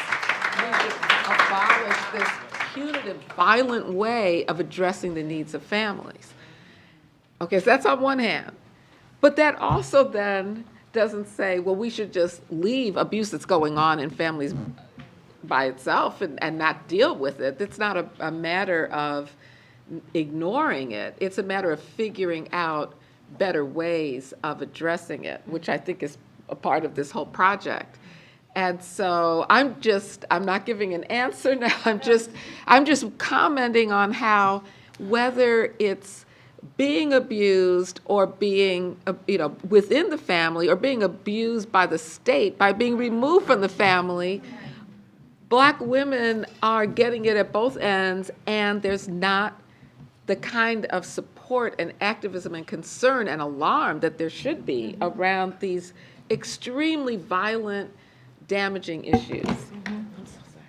should abolish this punitive, violent way of addressing the needs of families. Okay, so that's on one hand. But that also then doesn't say, well, we should just leave abuse that's going on in families by itself and not deal with it. It's not a matter of ignoring it. It's a matter of figuring out better ways of addressing it, which I think is a part of this whole project. And so I'm not giving an answer now. I'm just commenting on how, whether it's being abused or being, within the family, or being abused by the state, by being removed from the family, Black women are getting it at both ends, and there's not the kind of support and activism and concern and alarm that there should be around these extremely violent, damaging issues. I'm so sorry.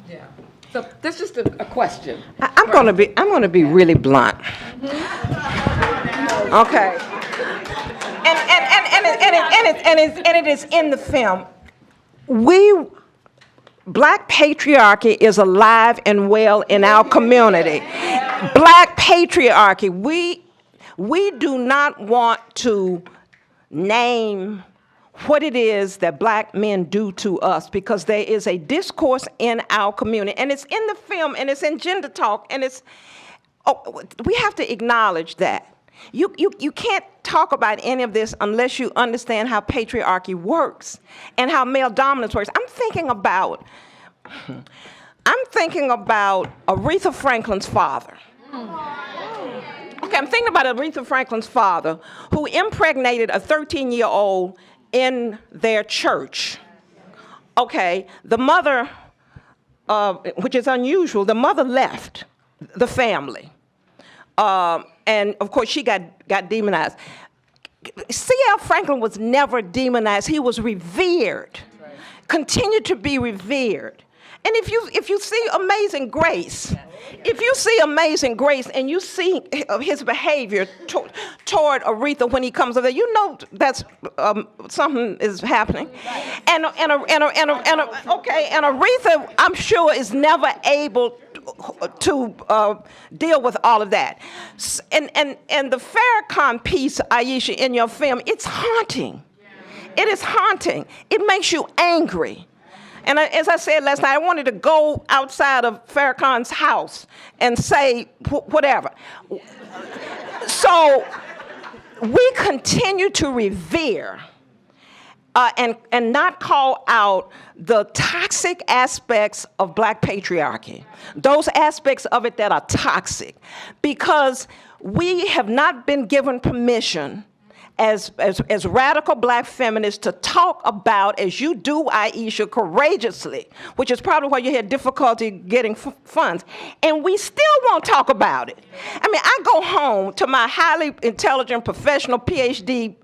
Yeah. So that's just a question. I'm gonna be really blunt. Okay. And it is in the film. Black patriarchy is alive and well in our community. Black patriarchy. We do not want to name what it is that Black men do to us, because there is a discourse in our community, and it's in the film, and it's in Gender Talk, and we have to acknowledge that. You can't talk about any of this unless you understand how patriarchy works and how male dominance works. I'm thinking about Aretha Franklin's father. Okay, I'm thinking about Aretha Franklin's father, who impregnated a 13-year-old in their church. Okay, the mother, which is unusual, the mother left the family. And of course, she got demonized. C.L. Franklin was never demonized. He was revered, continued to be revered. And if you see Amazing Grace, and you see his behavior toward Aretha when he comes over there, you know that's something is happening. And Aretha, I'm sure, is never able to deal with all of that. And the Farrakhan piece, Aisha, in your film, it's haunting. It is haunting. It makes you angry. And as I said last night, I wanted to go outside of Farrakhan's house and say whatever. So we continue to revere and not call out the toxic aspects of Black patriarchy, those aspects of it that are toxic, because we have not been given permission as radical Black feminists to talk about, as you do, Aisha, courageously, which is probably why you had difficulty getting funds, and we still won't talk about it. I mean, I go home to my highly intelligent, professional Ph.D.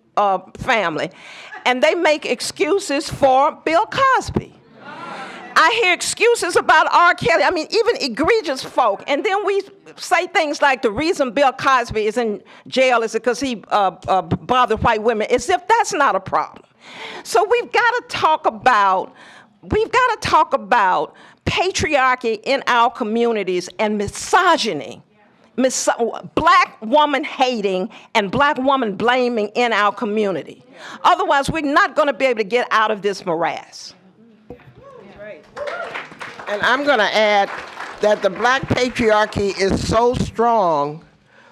Family, and they make excuses for Bill Cosby. I hear excuses about R. Kelly. I mean, even egregious folk. And then we say things like the reason Bill Cosby is in jail is because he bothered white women, as if that's not a problem. So we've got to talk about patriarchy in our communities and misogyny. Black woman hating and Black woman blaming in our community. Otherwise, we're not going to be able to get out of this morass. And I'm going to add that the Black patriarchy is so strong,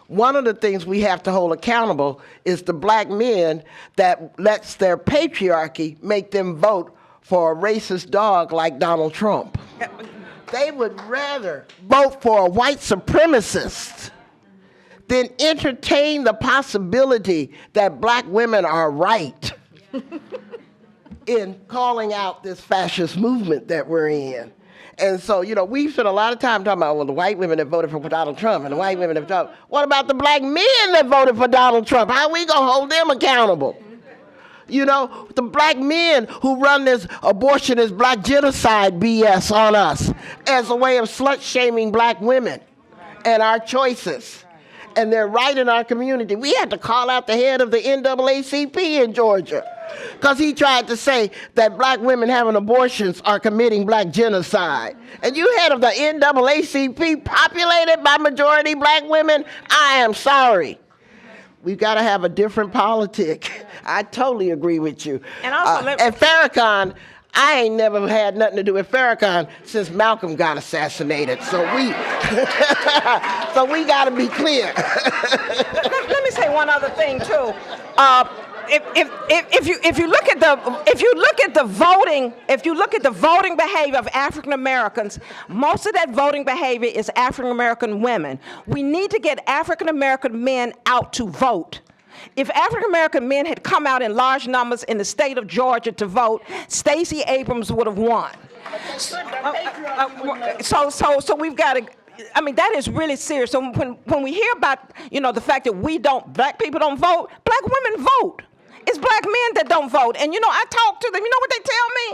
one of the things we have to hold accountable is the Black men that lets their patriarchy make them vote for a racist dog like Donald Trump. They would rather vote for a white supremacist than entertain the possibility that Black women are right in calling out this fascist movement that we're in. And so, we've spent a lot of time talking about, well, the white women that voted for Donald Trump and the white women that voted. What about the Black men that voted for Donald Trump? How are we going to hold them accountable? The Black men who run this abortionist Black genocide BS on us as a way of slut-shaming Black women and our choices. and they're right in our community. We had to call out the head of the NAACP in Georgia because he tried to say that black women having abortions are committing black genocide. And you head of the NAACP populated by majority black women? I am sorry. We've got to have a different politic. I totally agree with you. And also, and Farrakhan, I ain't never had nothing to do with Farrakhan since Malcolm got assassinated. So we got to be clear. Let me say one other thing too. If you look at the voting behavior of African Americans, most of that voting behavior is African American women. We need to get African American men out to vote. If African American men had come out in large numbers in the state of Georgia to vote, Stacey Abrams would have won. So we've got to. I mean, that is really serious. So when we hear about, the fact that black people don't vote, black women vote. It's black men that don't vote. And, I talk to them. You know what they tell me?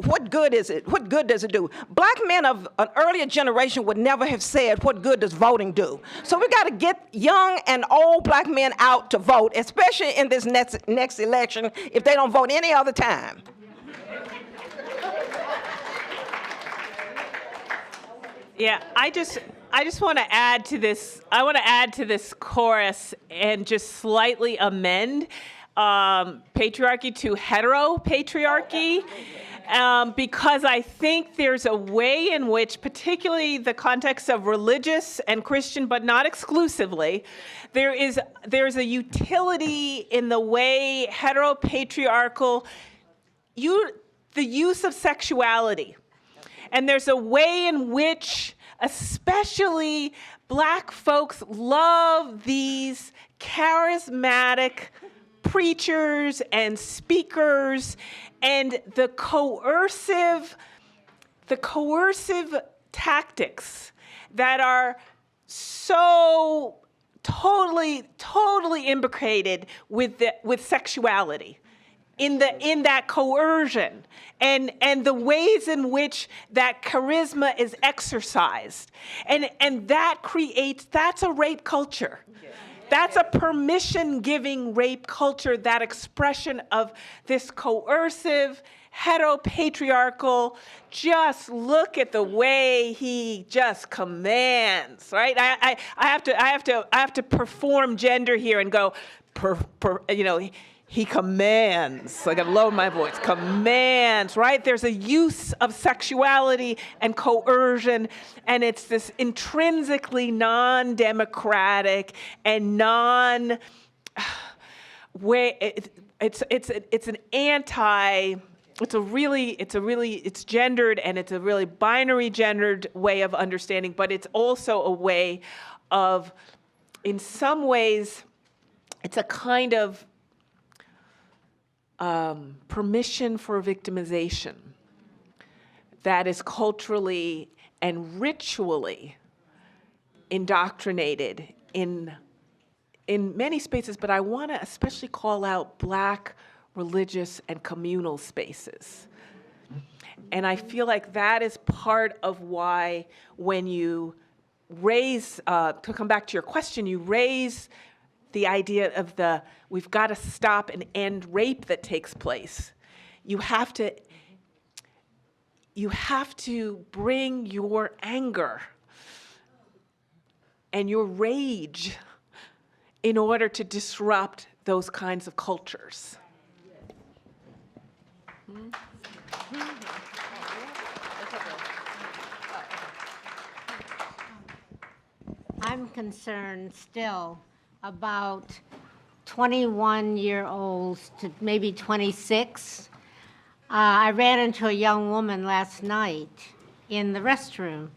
What good is it? What good does it do? Black men of an earlier generation would never have said, what good does voting do? So we got to get young and old black men out to vote, especially in this next election, if they don't vote any other time. Yeah, I just want to add to this. I want to add to this chorus and just slightly amend patriarchy to heteropatriarchy, because I think there's a way in which, particularly the context of religious and Christian, but not exclusively, there's a utility in the way heteropatriarchal, the use of sexuality. And there's a way in which, especially black folks, love these charismatic preachers and speakers, and the coercive tactics that are so totally imbricated with sexuality. In that coercion and the ways in which that charisma is exercised. And that's a rape culture. That's a permission-giving rape culture, that expression of this coercive, heteropatriarchal, just look at the way he just commands, right? I have to perform gender here and go, he commands. I gotta lower my voice. Commands, right? There's a use of sexuality and coercion, and it's this intrinsically non-democratic and it's gendered, and it's a really binary gendered way of understanding, but it's also a way of, in some ways, it's a kind of permission for victimization that is culturally and ritually indoctrinated in many spaces, but I want to especially call out Black religious and communal spaces. And I feel like that is part of why when you raise, to come back to your question, you raise the idea of we've got to stop and end rape that takes place. You have to bring your anger and your rage in order to disrupt those kinds of cultures. I'm concerned still about 21-year-olds to maybe 26. I ran into a young woman last night in the restroom,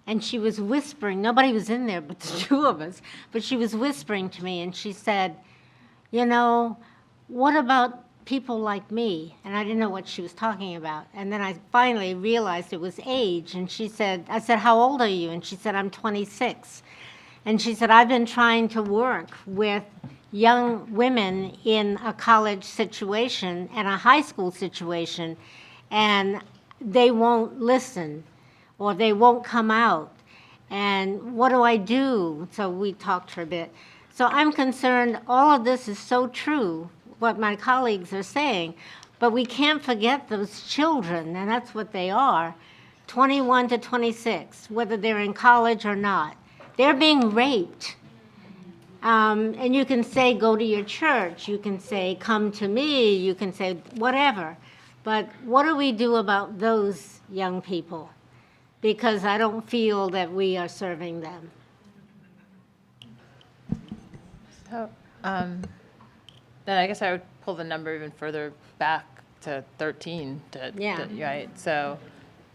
and she was whispering. Nobody was in there but the two of us, but she was whispering to me, and she said, what about people like me? And I didn't know what she was talking about. And then I finally realized it was age, and I said, how old are you? And she said, I'm 26. And she said, I've been trying to work with young women in a college situation and a high school situation, and they won't listen or they won't come out. And what do I do? So we talked for a bit. So I'm concerned all of this is so true, what my colleagues are saying, but we can't forget those children, and that's what they are, 21 to 26, whether they're in college or not. They're being raped. And you can say, go to your church. You can say, come to me. You can say whatever. But what do we do about those young people? Because I don't feel that we are serving them. So, then I guess I would pull the number even further back to 13. Right? So.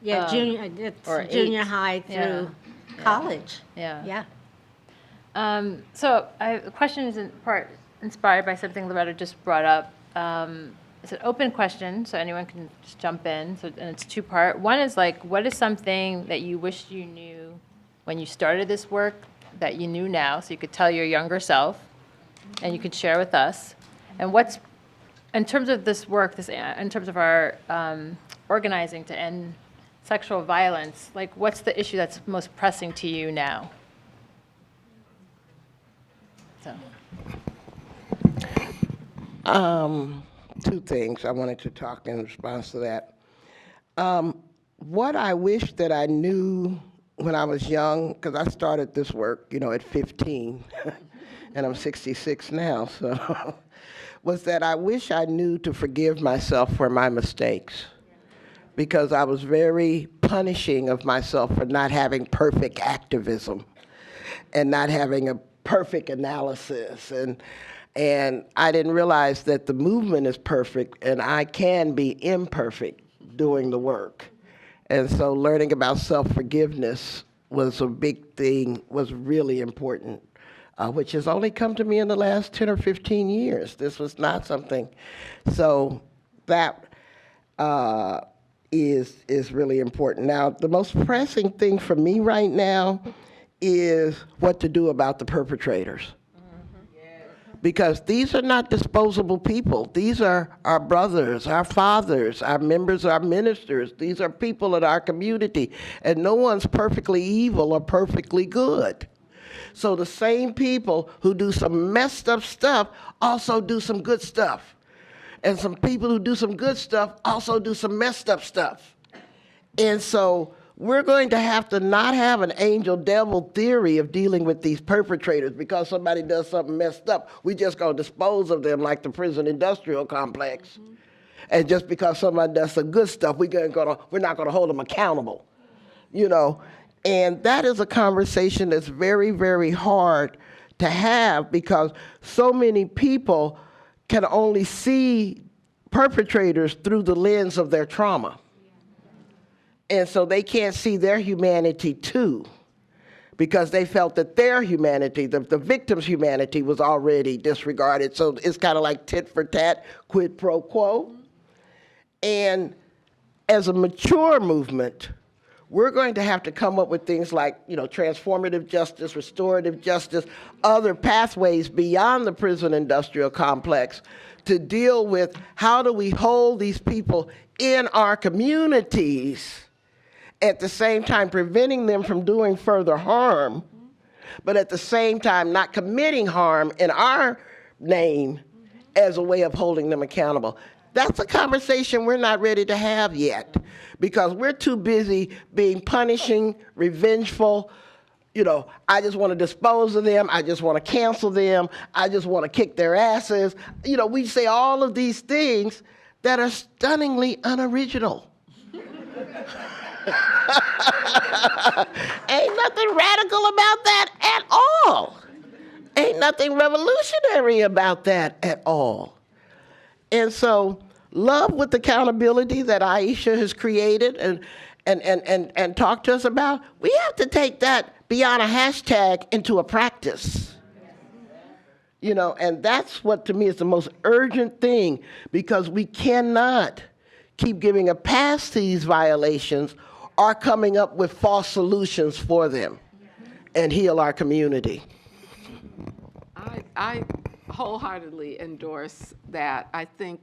Yeah, it's or junior 8. high through college. Yeah. So the question is in part inspired by something Loretta just brought up. It's an open question, so anyone can just jump in. And it's two-part. One is like, what is something that you wished you knew when you started this work that you knew now, so you could tell your younger self, and you could share with us? And what's, in terms of this work, in terms of our organizing to end sexual violence, like what's the issue that's most pressing to you now? So. Two things I wanted to talk in response to that. What I wish that I knew when I was young, because I started this work, at 15, and I'm 66 now, so, was that I wish I knew to forgive myself for my mistakes. Because I was very punishing of myself for not having perfect activism and not having a perfect analysis. And I didn't realize that the movement is perfect and I can be imperfect doing the work. And so learning about self-forgiveness was a big thing, was really important, which has only come to me in the last 10 or 15 years. This was not something. So that, is really important. Now, the most pressing thing for me right now is what to do about the perpetrators. Because these are not disposable people. These are our brothers, our fathers, our members, our ministers. These are people in our community. And no one's perfectly evil or perfectly good. So the same people who do some messed up stuff also do some good stuff. And some people who do some good stuff also do some messed up stuff. And so we're going to have to not have an angel-devil theory of dealing with these perpetrators because somebody does something messed up. We just going to dispose of them like the prison industrial complex. Mm-hmm. And just because somebody does some good stuff, we're not going to hold them accountable. And that is a conversation that's very, very hard to have because so many people can only see perpetrators through the lens of their trauma. And so they can't see their humanity too, because they felt that their humanity, the victim's humanity, was already disregarded. So it's kind of like tit for tat, quid pro quo. And as a mature movement, we're going to have to come up with things like, transformative justice, restorative justice, other pathways beyond the prison industrial complex to deal with how do we hold these people in our communities at the same time preventing them from doing further harm, but at the same time not committing harm in our name as a way of holding them accountable. That's a conversation we're not ready to have yet because we're too busy being punishing, revengeful. I just want to dispose of them. I just want to cancel them. I just want to kick their asses. We say all of these things that are stunningly unoriginal. Ain't nothing radical about that at all. Ain't nothing revolutionary about that at all. And so love with accountability that Aishah has created and talked to us about, we have to take that beyond a hashtag into a practice. And that's what to me is the most urgent thing because we cannot keep giving a pass to these violations or coming up with false solutions for them and heal our community. I wholeheartedly endorse that. I think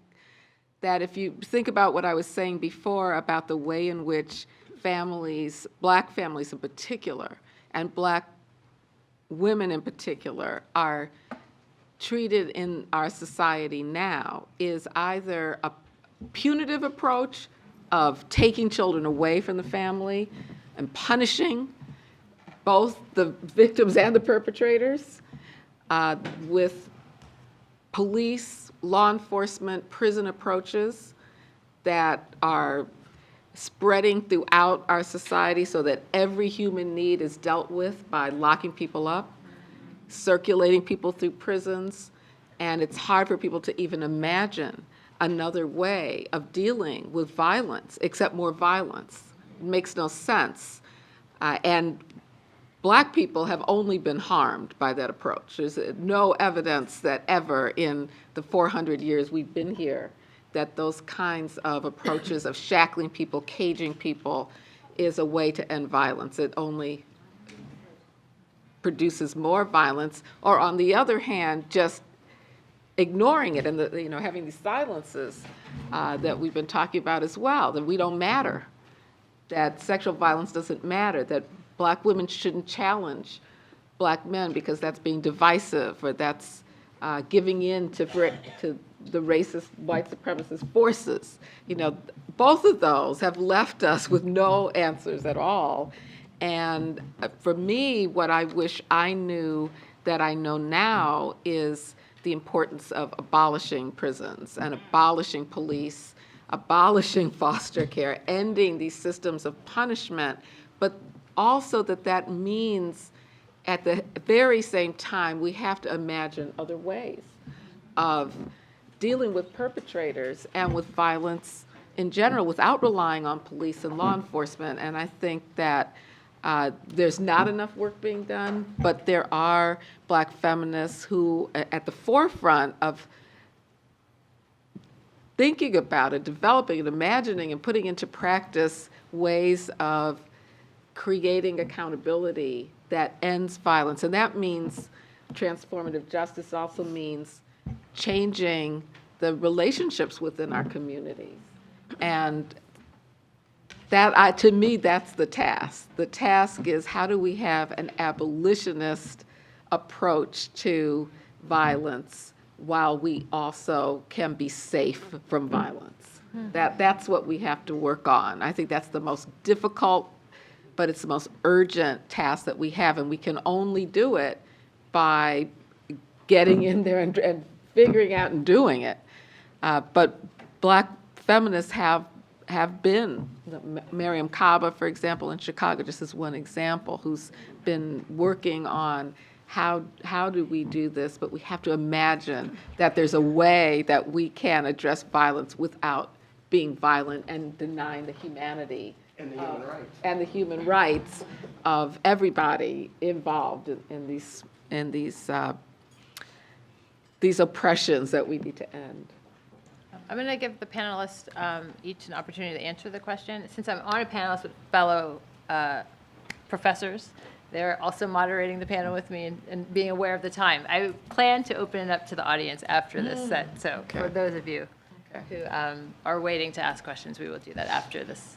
that if you think about what I was saying before about the way in which families, Black families in particular, and Black women in particular are treated in our society now is either a punitive approach of taking children away from the family and punishing both the victims and the perpetrators with police, law enforcement, prison approaches that are spreading throughout our society so that every human need is dealt with by locking people up, circulating people through prisons, and it's hard for people to even imagine another way of dealing with violence except more violence. It makes no sense. And Black people have only been harmed by that approach. There's no evidence that ever in the 400 years we've been here that those kinds of approaches of shackling people, caging people, is a way to end violence. It only produces more violence, or on the other hand, just ignoring it and having these silences that we've been talking about as well, that we don't matter, that sexual violence doesn't matter, that Black women shouldn't challenge Black men because that's being divisive, or that's giving in to the racist white supremacist forces. Both of those have left us with no answers at all. And for me, what I wish I knew that I know now is the importance of abolishing prisons and abolishing police, abolishing foster care, ending these systems of punishment, but also that means at the very same time we have to imagine other ways of dealing with perpetrators and with violence in general without relying on police and law enforcement. And I think that there's not enough work being done, but there are Black feminists who are at the forefront of thinking about it, developing and imagining and putting into practice ways of creating accountability that ends violence. And that means transformative justice also means changing the relationships within our communities. And that, to me, that's the task. The task is, how do we have an abolitionist approach to violence while we also can be safe from violence? That's what we have to work on. I think that's the most difficult, but it's the most urgent task that we have, and we can only do it by getting in there and figuring out and doing it. But Black feminists have been, Miriam Kaba, for example, in Chicago, just as one example, who's been working on how do we do this, but we have to imagine that there's a way that we can address violence without being violent and denying the humanity and the human rights of everybody involved in these oppressions that we need to end. I'm going to give the panelists each an opportunity to answer the question. Since I'm on a panel with fellow professors, they're also moderating the panel with me and being aware of the time. I plan to open it up to the audience after this set. So for those of you who are waiting to ask questions, we will do that after this.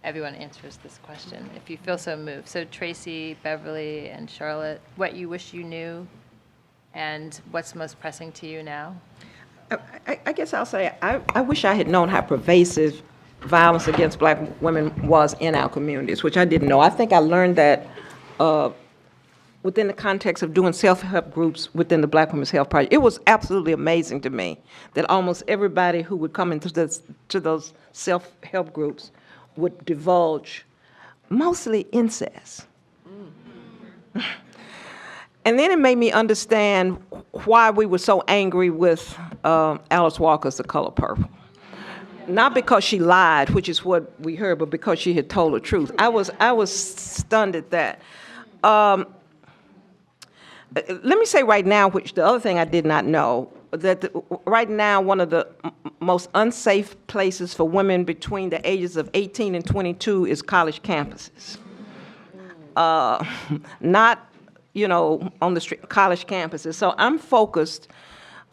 Everyone answers this question, if you feel so moved. So Tracy, Beverly, and Charlotte, what you wish you knew and what's most pressing to you now? I guess I'll say I wish I had known how pervasive violence against Black women was in our communities, which I didn't know. I think I learned that within the context of doing self-help groups within the Black Women's Health Project. It was absolutely amazing to me that almost everybody who would come into those self-help groups would divulge mostly incest. And then it made me understand why we were so angry with Alice Walker's The Color Purple. Not because she lied, which is what we heard, but because she had told the truth. I was stunned at that. Let me say right now, which the other thing I did not know, that right now one of the most unsafe places for women between the ages of 18 and 22 is college campuses. Not, on the street, college campuses. So I'm focused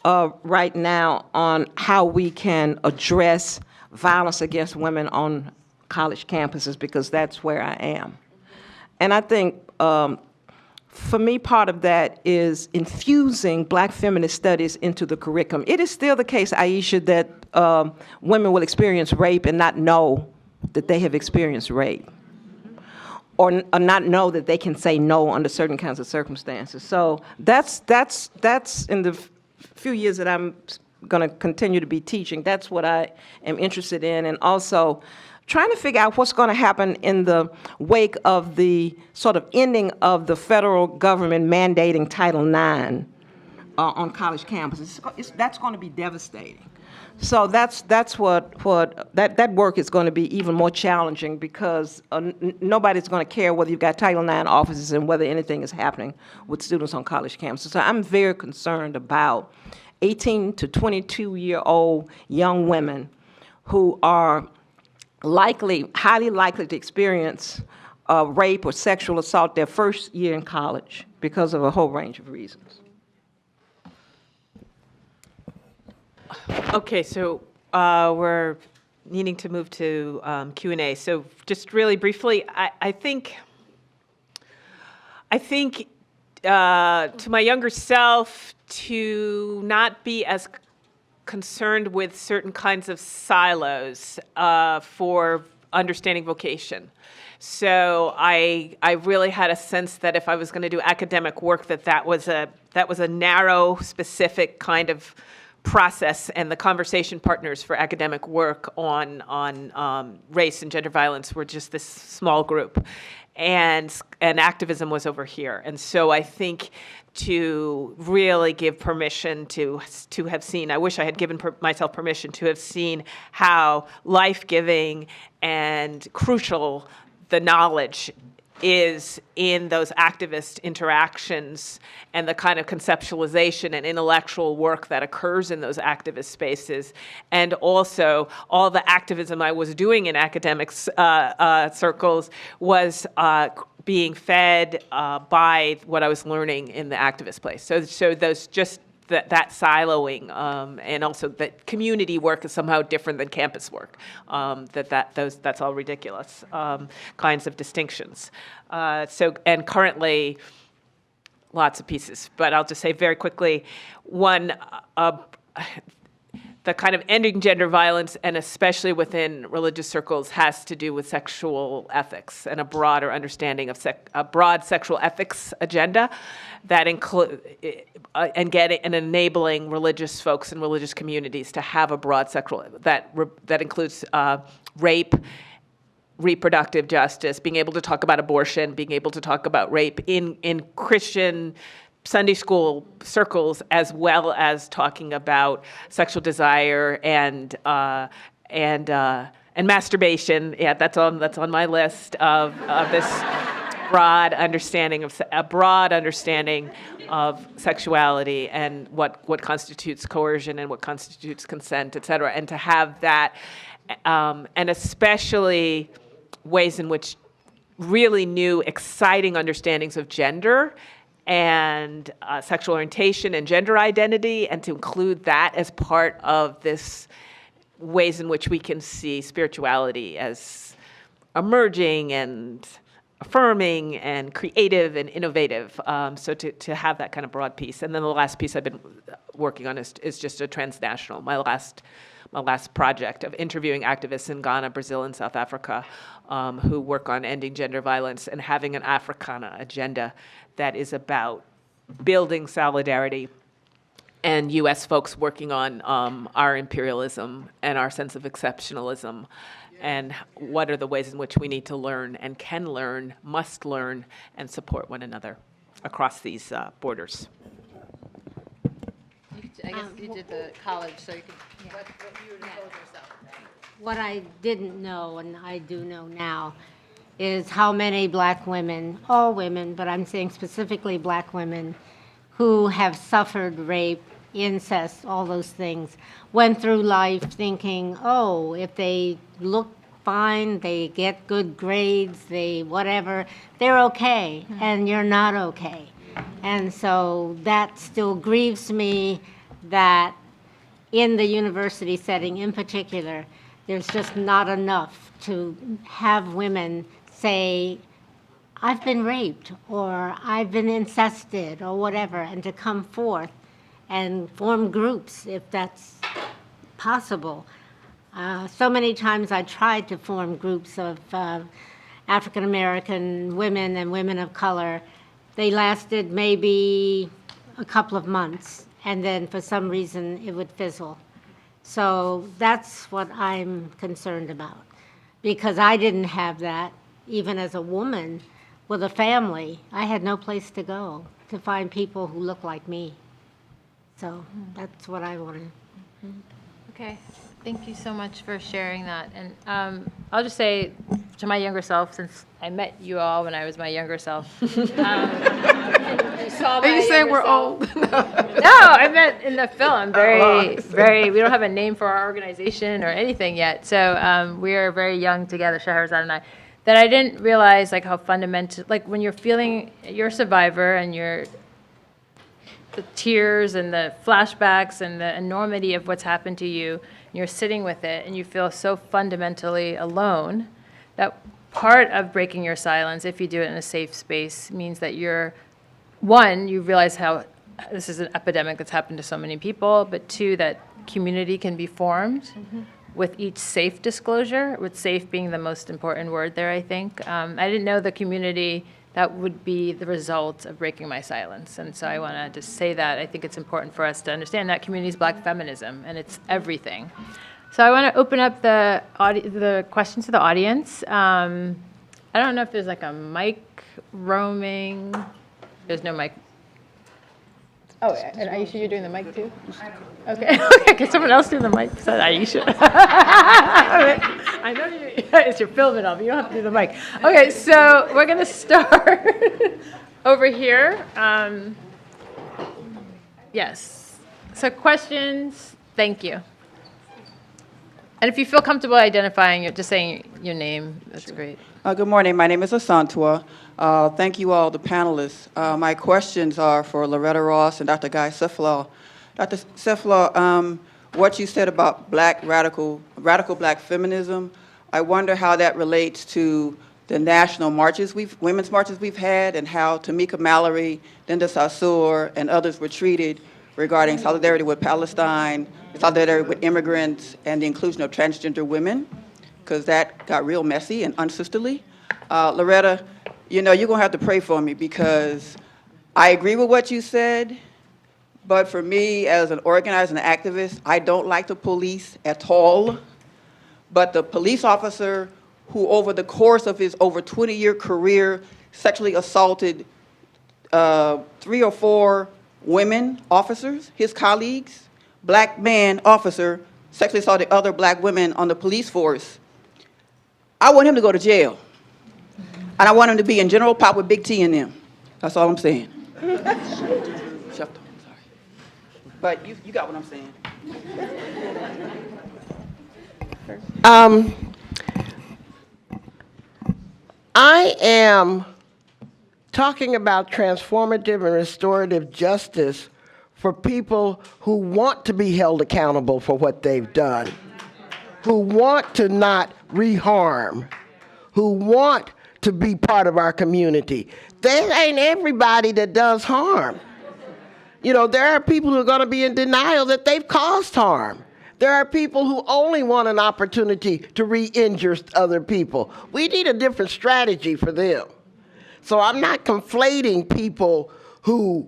right now on how we can address violence against women on college campuses, because that's where I am. And I think for me, part of that is infusing Black feminist studies into the curriculum. It is still the case, Aishah, that women will experience rape and not know that they have experienced rape, or not know that they can say no under certain kinds of circumstances. So that's in the few years that I'm going to continue to be teaching, that's what I am interested in, and also trying to figure out what's going to happen in the wake of the sort of ending of the federal government mandating Title IX on college campuses. That's going to be devastating. So that work is going to be even more challenging because nobody's going to care whether you've got Title IX offices and whether anything is happening with students on college campuses. So I'm very concerned about 18 to 22-year-old young women who are highly likely to experience rape or sexual assault their first year in college because of a whole range of reasons. Okay, so we're needing to move to Q&A. So just really briefly, I think to my younger self to not be as concerned with certain kinds of silos for understanding vocation. So I really had a sense that if I was going to do academic work, that was a narrow, specific kind of process, and the conversation partners for academic work on race and gender violence were just this small group, and activism was over here. And so I think to really give permission to have seen, I wish I had given myself permission to have seen how life-giving and crucial the knowledge is in those activist interactions and the kind of conceptualization and intellectual work that occurs in those activist spaces, and also all the activism I was doing in academic circles was being fed by what I was learning in the activist place. So those just that siloing, and also that community work is somehow different than campus work. That's all ridiculous kinds of distinctions. And currently, lots of pieces, but I'll just say very quickly, one, the kind of ending gender violence, and especially within religious circles, has to do with sexual ethics and a broader understanding of a broad sexual ethics agenda that include and enabling religious folks and religious communities to have a broad sexual that includes rape, reproductive justice, being able to talk about abortion, being able to talk about rape in Christian Sunday school circles, as well as talking about sexual desire and masturbation. Yeah, that's on my list of this broad understanding of sexuality and what constitutes coercion and what constitutes consent, et cetera, and to have that, and especially ways in which really new, exciting understandings of gender and sexual orientation and gender identity, and to include that as part of this ways in which we can see spirituality as emerging and affirming and creative and innovative. So to have that kind of broad piece. And then the last piece I've been working on is just a transnational, my last project of interviewing activists in Ghana, Brazil, and South Africa who work on ending gender violence and having an Africana agenda that is about building solidarity, and U.S. folks working on our imperialism and our sense of exceptionalism, and what are the ways in which we need to learn and can learn, must learn, and support one another across these borders. I guess you did the college, so you could, what you would propose yourself. What I didn't know, and I do know now, is how many black women, all women, but I'm saying specifically black women, who have suffered rape, incest, all those things, went through life thinking, oh, if they look fine, they get good grades, they whatever, they're okay, and you're not okay. And so that still grieves me that in the university setting in particular, there's just not enough to have women say I've been raped or I've been incested or whatever, and to come forth and form groups if that's possible. So many times I tried to form groups of African American women and women of color. They lasted maybe a couple of months, and then for some reason it would fizzle. So that's what I'm concerned about, because I didn't have that even as a woman with a family. I had no place to go to find people who look like me. So that's what I wanted. Okay, thank you so much for sharing that. And I'll just say to my younger self, since I met you all when I was my younger self. You saw Are you saying we're old? No, I meant in the film. We don't have a name for our organization or anything yet. So we are very young together, Shahrazad and I, that I didn't realize like how fundamental, like when you're feeling, you're a survivor and the tears and the flashbacks and the enormity of what's happened to you, and you're sitting with it and you feel so fundamentally alone, that part of breaking your silence, if you do it in a safe space, means that you realize how this is an epidemic that's happened to so many people, but two, that community can be formed with each safe disclosure, with safe being the most important word there, I think. I didn't know the community that would be the result of breaking my silence. And so I want to just say that. I think it's important for us to understand that community is Black feminism, and it's everything. So I want to open up the questions to the audience. I don't know if there's like a mic roaming. There's no mic. Oh, and Aisha, you're doing the mic too? Okay. Okay, can someone else do the mic besides Aisha? I know it's your filming of. You don't have to do the mic. Okay, so we're going to start over here. Yes. So questions, thank you. And if you feel comfortable identifying, just saying your name, that's great. Good morning. My name is Asantua. Thank you all, the panelists. My questions are for Loretta Ross and Dr. Guy-Sheftall. Dr. Sheftall, what you said about radical Black feminism, I wonder how that relates to the national marches, women's marches we've had, and how Tamika Mallory, Linda Sarsour, and others were treated regarding solidarity with Palestine, solidarity with immigrants, and the inclusion of transgender women, because that got real messy and unsisterly. Loretta, you're going to have to pray for me, because I agree with what you said, but for me, as an organizer and an activist, I don't like the police at all. But the police officer who, over the course of his over 20-year career, sexually assaulted 3 or 4 women officers, his colleagues, Black man officer, sexually assaulted other Black women on the police force, I want him to go to jail. And I want him to be in General Pop with Big T in them. That's all I'm saying. Sorry. But you got what I'm saying. I am talking about transformative and restorative justice for people who want to be held accountable for what they've done, who want to not reharm, who want to be part of our community. There ain't everybody that does harm. There are people who are going to be in denial that they've caused harm. There are people who only want an opportunity to re-injure other people. We need a different strategy for them. So I'm not conflating people who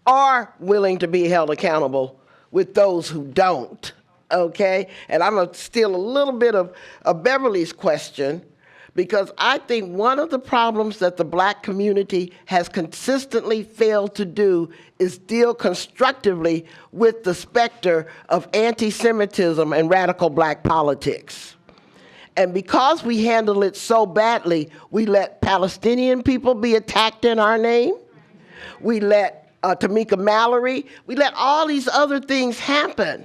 are willing to be held accountable with those who don't, okay? And I'm going to steal a little bit of Beverly's question, because I think one of the problems that the Black community has consistently failed to do is deal constructively with the specter of anti-Semitism and radical Black politics. And because we handle it so badly, we let Palestinian people be attacked in our name. We let Tamika Mallory, we let all these other things happen.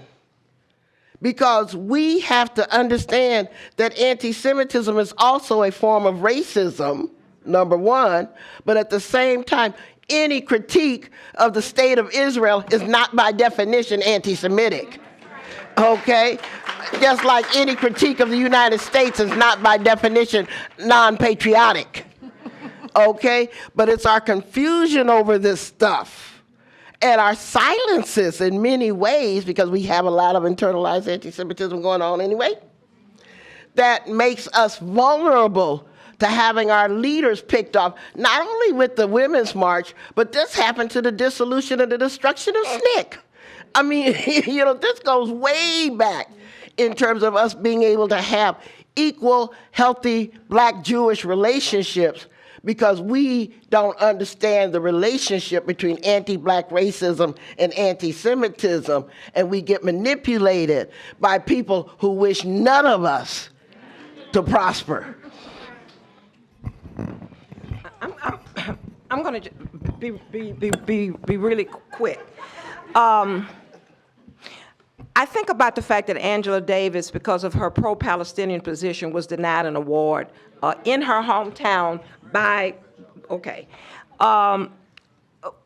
Because we have to understand that anti-Semitism is also a form of racism, number one, but at the same time, any critique of the state of Israel is not by definition anti-Semitic, okay? Just like any critique of the United States is not by definition non-patriotic, okay? But it's our confusion over this stuff and our silences in many ways, because we have a lot of internalized anti-Semitism going on anyway, that makes us vulnerable to having our leaders picked off, not only with the Women's March, but this happened to the dissolution and the destruction of SNCC. I mean, you know, this goes way back in terms of us being able to have equal, healthy Black-Jewish relationships, because we don't understand the relationship between anti-Black racism and anti-Semitism, and we get manipulated by people who wish none of us to prosper. I'm going to be really quick. I think about the fact that Angela Davis, because of her pro-Palestinian position, was denied an award in her hometown by,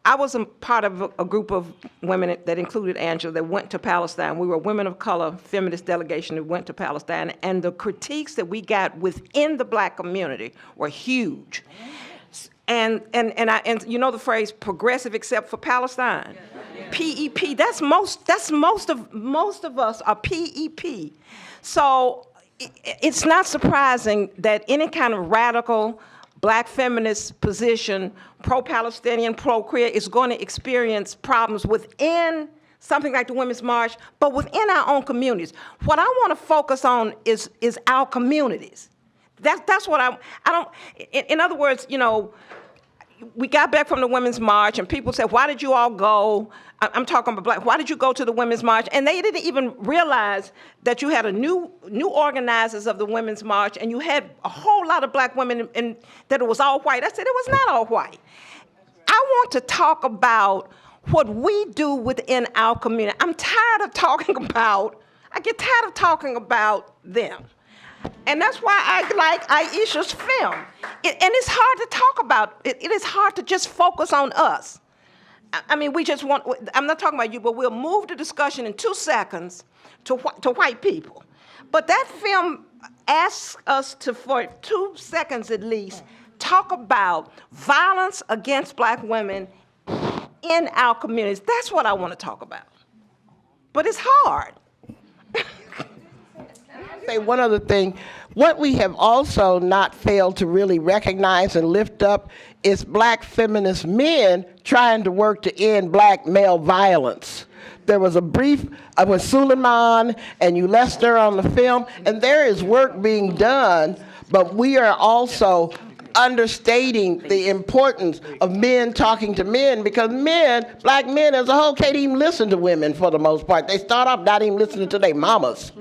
I was a part of a group of women that included Angela that went to Palestine. We were women of color, feminist delegation that went to Palestine, and the critiques that we got within the Black community were huge. And you know the phrase progressive except for Palestine? PEP, that's most of us are PEP. So it's not surprising that any kind of radical Black feminist position, pro-Palestinian, pro-queer, is going to experience problems within something like the Women's March, but within our own communities. What I want to focus on is our communities. That's what I don't, in other words, you know, we got back from the Women's March and people said, why did you all go? I'm talking about Black, why did you go to the Women's March? And they didn't even realize that you had a new organizers of the Women's March, and you had a whole lot of Black women, and that it was all white. I said, it was not all white. I want to talk about what we do within our community. I get tired of talking about them. And that's why I like Aishah's film. And it's hard to talk about. It is hard to just focus on us. I mean, we just want, I'm not talking about you, but we'll move the discussion in 2 seconds to white people. But that film asks us to, for 2 seconds at least, talk about violence against Black women in our communities. That's what I want to talk about. But it's hard. Say one other thing. What we have also not failed to really recognize and lift up is Black feminist men trying to work to end Black male violence. There was a brief with Suleiman and Ulester on the film, and there is work being done, but we are also understating the importance of men talking to men, because men, Black men as a whole, can't even listen to women for the most part. They start off not even listening to their mamas.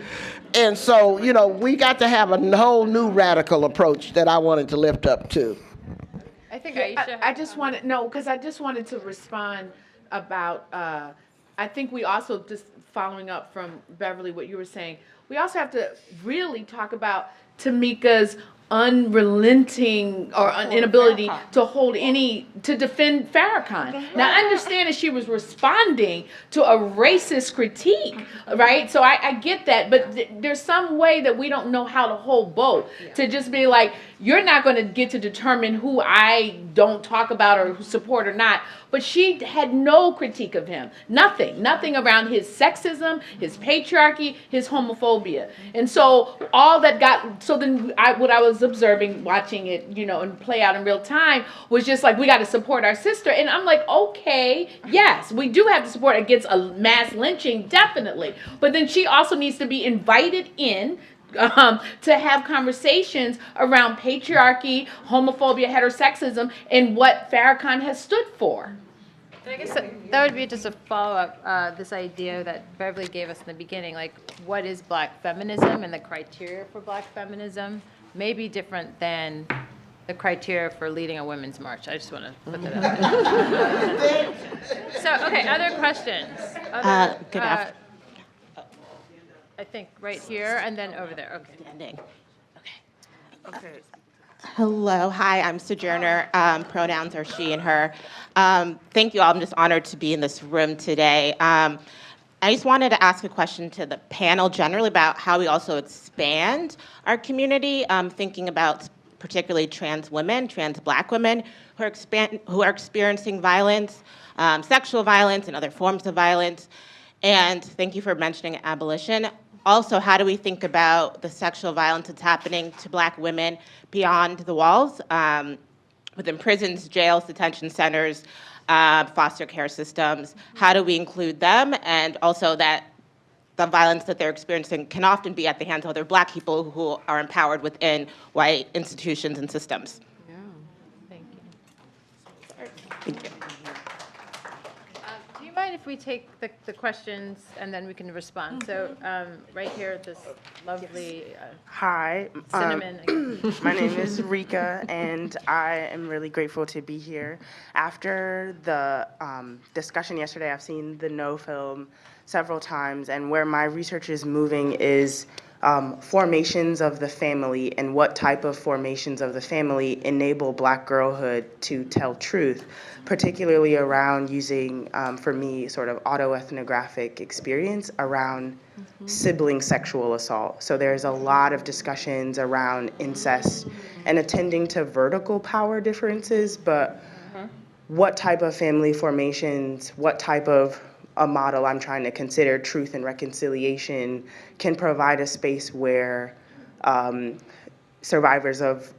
And so, you know, we got to have a whole new radical approach that I wanted to lift up too. I think Aishah. I just wanted, no, because I just wanted to respond about, I think we also, just following up from Beverly, what you were saying, we also have to really talk about Tamika's unrelenting or inability to hold any, to defend Farrakhan. Now, I understand that she was responding to a racist critique, right? So I get that, but there's some way that we don't know how to hold both. To just be like, you're not going to get to determine who I don't talk about or who support or not. But she had no critique of him. Nothing around his sexism, his patriarchy, his homophobia. And so all that got, so then what I was observing, watching it, you know, and play out in real time was just like, we got to support our sister. And I'm like, okay, yes, we do have to support against a mass lynching, definitely. But then she also needs to be invited in to have conversations around patriarchy, homophobia, heterosexism, and what Farrakhan has stood for. I guess that would be just a follow-up, this idea that Beverly gave us in the beginning, like what is Black feminism and the criteria for Black feminism may be different than the criteria for leading a women's march. I just want to put that out there. So, okay, other questions? Good afternoon. I think right here and then over there. Okay. Okay. Hello, hi, I'm Sojourner. Pronouns are she and her. Thank you all. I'm just honored to be in this room today. I just wanted to ask a question to the panel generally about how we also expand our community, thinking about particularly trans women, trans Black women who are experiencing violence, sexual violence and other forms of violence. And thank you for mentioning abolition. Also, how do we think about the sexual violence that's happening to Black women beyond the walls, within prisons, jails, detention centers, foster care systems? How do we include them? And also that the violence that they're experiencing can often be at the hands of other Black people who are empowered within white institutions and systems. Yeah. Thank you. Thank you. Do you mind if we take the questions and then we can respond? So right here, this lovely Hi, cinnamon. my name is Rika, and I am really grateful to be here. After the discussion yesterday, I've seen the No film several times, and where my research is moving is formations of the family and what type of formations of the family enable Black girlhood to tell truth, particularly around using, for me, sort of autoethnographic experience around sibling sexual assault. So there's a lot of discussions around incest and attending to vertical power differences, but what type of family formations, what type of a model I'm trying to consider, truth and reconciliation, can provide a space where survivors of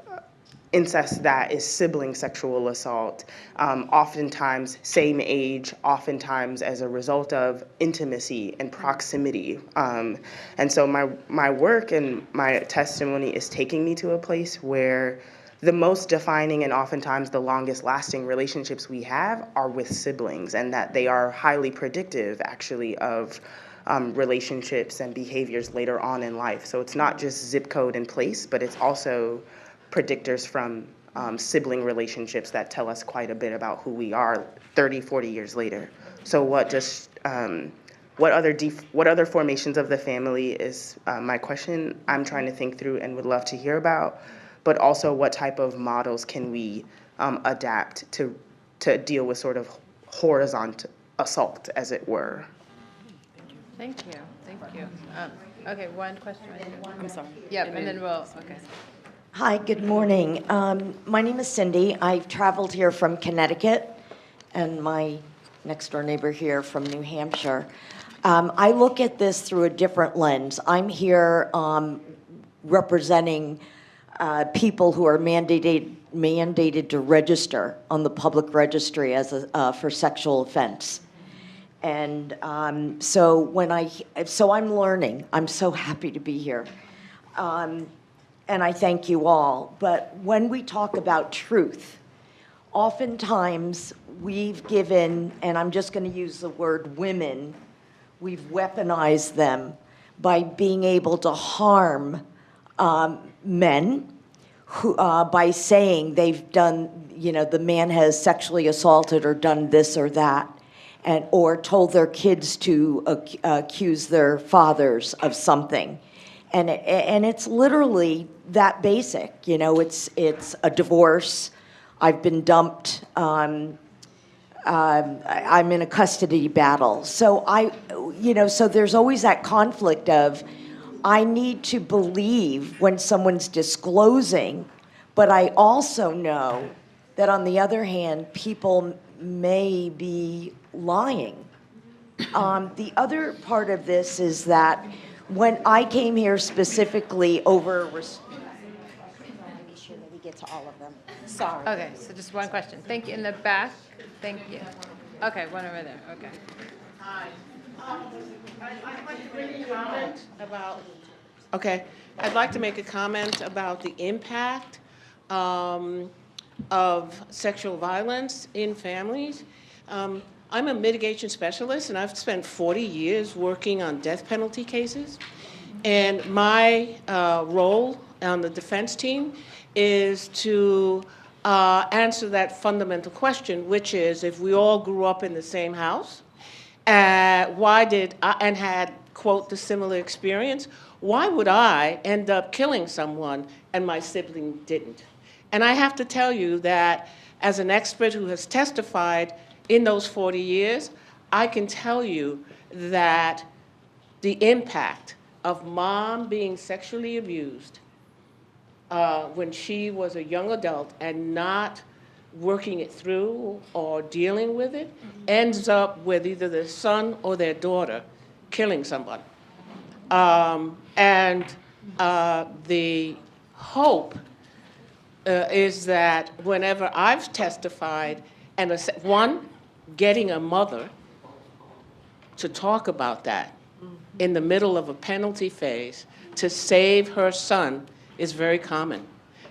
incest that is sibling sexual assault, oftentimes same age, oftentimes as a result of intimacy and proximity. And so my work and my testimony is taking me to a place where the most defining and oftentimes the longest lasting relationships we have are with siblings, and that they are highly predictive actually of relationships and behaviors later on in life. So it's not just zip code and place, but it's also predictors from sibling relationships that tell us quite a bit about who we are 30, 40 years later. So what other formations of the family is my question I'm trying to think through and would love to hear about, but also what type of models can we adapt to deal with sort of horizontal assault, as it were. Thank you. Thank you. Okay, one question right here. I'm sorry. Yep, and then we'll, okay. Hi, good morning. My name is Cindy. I've traveled here from Connecticut, and my next door neighbor here from New Hampshire. I look at this through a different lens. I'm here representing people who are mandated to register on the public registry as for sexual offense. And so I'm learning. I'm so happy to be here. And I thank you all. But when we talk about truth, oftentimes we've given, and I'm just going to use the word women, we've weaponized them by being able to harm men who, by saying they've done, the man has sexually assaulted or done this or that, or told their kids to accuse their fathers of something. And it's literally that basic, it's a divorce. I've been dumped. I'm in a custody battle. So so there's always that conflict of, I need to believe when someone's disclosing, but I also know that on the other hand, people may be lying. The other part of this is that when I came here specifically over... Make sure that we get to all of them. Sorry. Okay, so just one question. Thank you. In the back. Thank you. Okay, one over there. Okay. Hi. I'd like to make a comment about... Okay. I'd like to make a comment about the impact of sexual violence in families. I'm a mitigation specialist, and I've spent 40 years working on death penalty cases. And my role on the defense team is to answer that fundamental question, which is, if we all grew up in the same house, and had, quote, the similar experience, why would I end up killing someone and my sibling didn't? And I have to tell you that as an expert who has testified in those 40 years, I can tell you that the impact of mom being sexually abused when she was a young adult and not working it through or dealing with it, ends up with either their son or their daughter killing someone. And the hope is that whenever I've testified, and one, getting a mother to talk about that in the middle of a penalty phase to save her son is very common.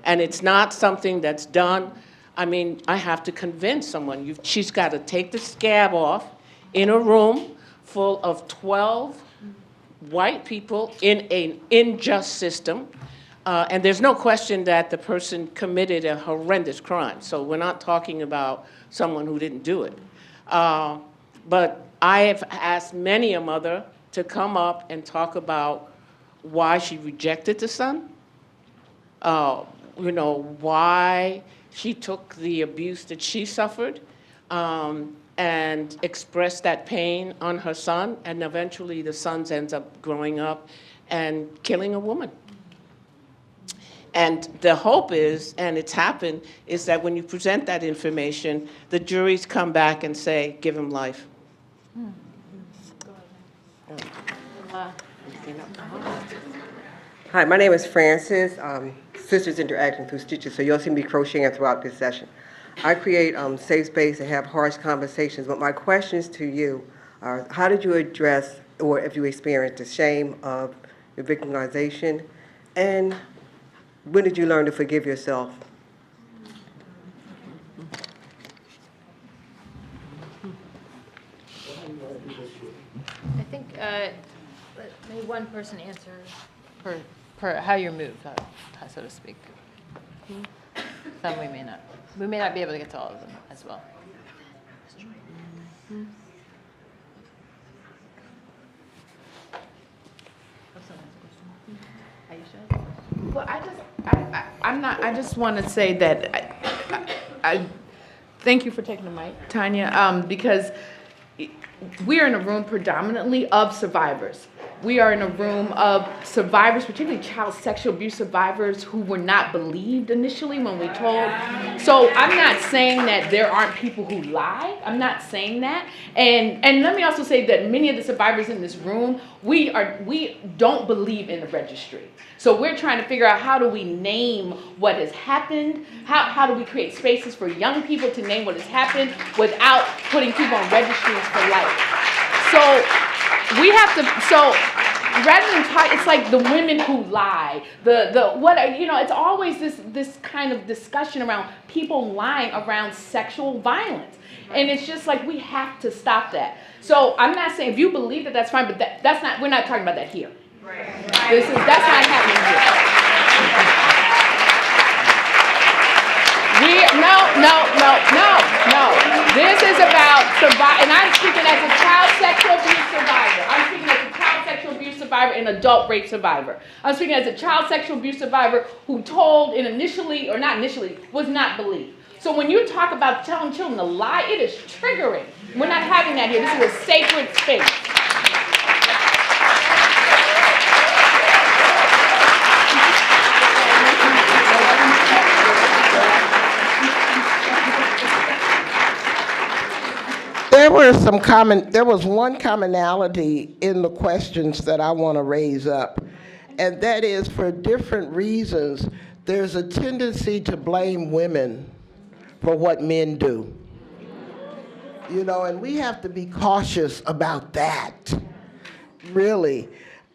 And it's not something that's done. I mean, I have to convince someone. She's got to take the scab off in a room full of 12 white people in an unjust system. And there's no question that the person committed a horrendous crime. So we're not talking about someone who didn't do it. But I have asked many a mother to come up and talk about why she rejected the son, you know, why she took the abuse that she suffered, and expressed that pain on her son, and eventually the son ends up growing up and killing a woman. And the hope is, and it's happened, is that when you present that information, the juries come back and say, give him life. Hi, my name is Frances. Sisters Interacting Through Stitches, so you'll see me crocheting throughout this session. I create safe space and have harsh conversations, but my questions to you are, how did you address, or if you experienced the shame of your victimization, and when did you learn to forgive yourself? I think maybe one person answer per how you're moved, so to speak. Some we may not. We may not be able to get to all of them as well. Well, I just want to say that I thank you for taking the mic, Tanya, because we are in a room predominantly of survivors. We are in a room of survivors, particularly child sexual abuse survivors who were not believed initially when we told. So I'm not saying that there aren't people who lie. I'm not saying that. And let me also say that many of the survivors in this room, we don't believe in the registry. So we're trying to figure out, how do we name what has happened? How do we create spaces for young people to name what has happened without putting people on registries for life? So we have to, so rather than talk, it's like the women who lie, it's always this kind of discussion around people lying around sexual violence. And it's just like, we have to stop that. So I'm not saying, if you believe that, that's fine, but that's not, we're not talking about that here. That's not happening here. No. This is about survival, and I'm speaking as a child sexual abuse survivor. I'm speaking as a child sexual abuse survivor and adult rape survivor. I'm speaking as a child sexual abuse survivor who told and was not believed. So when you talk about telling children to lie, it is triggering. We're not having that here. This is a sacred space. There was one commonality in the questions that I want to raise up, and that is, for different reasons, there's a tendency to blame women for what men do. You know, and we have to be cautious about that, really.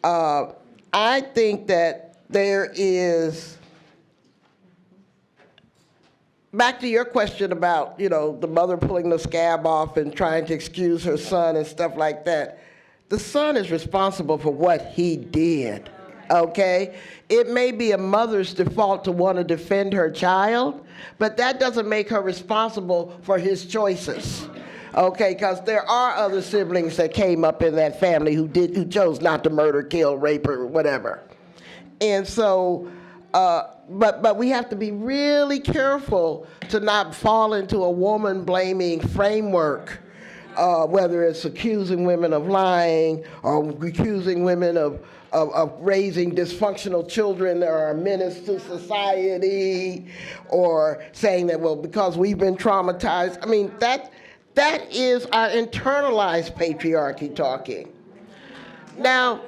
I think that there is, back to your question about, you know, the mother pulling the scab off and trying to excuse her son and stuff like that. The son is responsible for what he did, okay? It may be a mother's default to want to defend her child, but that doesn't make her responsible for his choices, okay? Because there are other siblings that came up in that family who chose not to murder, kill, rape, or whatever. And so, but we have to be really careful to not fall into a woman-blaming framework whether it's accusing women of lying or accusing women of raising dysfunctional children that are a menace to society, or saying that, well, because we've been traumatized. I mean, that is our internalized patriarchy talking. Now,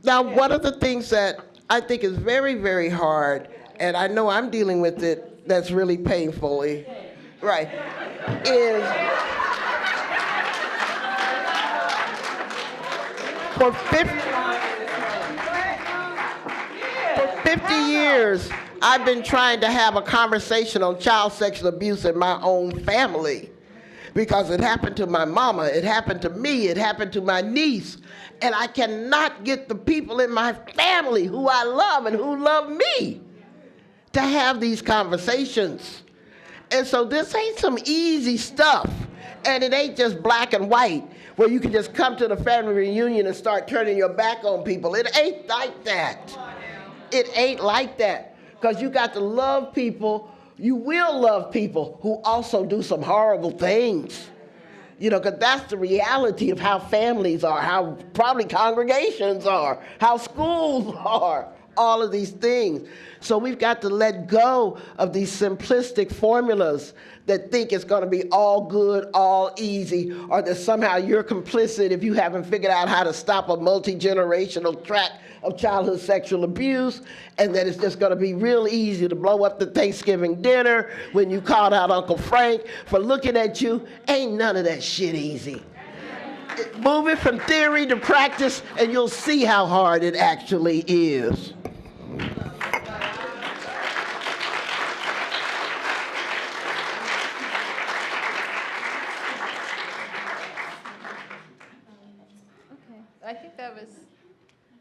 one of the things that I think is very, very hard, and I know I'm dealing with it, that's really painfully, right, is for 50 years, I've been trying to have a conversation on child sexual abuse in my own family, because it happened to my mama, it happened to me, it happened to my niece, and I cannot get the people in my family who I love and who love me to have these conversations. And so this ain't some easy stuff, and it ain't just black and white, where you can just come to the family reunion and start turning your back on people. It ain't like that. It ain't like that, because you got to love people. You will love people who also do some horrible things. You know, because that's the reality of how families are, how probably congregations are, how schools are, all of these things. So we've got to let go of these simplistic formulas that think it's going to be all good, all easy, or that somehow you're complicit if you haven't figured out how to stop a multi-generational track of childhood sexual abuse, and that it's just going to be real easy to blow up the Thanksgiving dinner when you called out Uncle Frank for looking at you. Ain't none of that shit easy. Move it from theory to practice, and you'll see how hard it actually is. I think that was,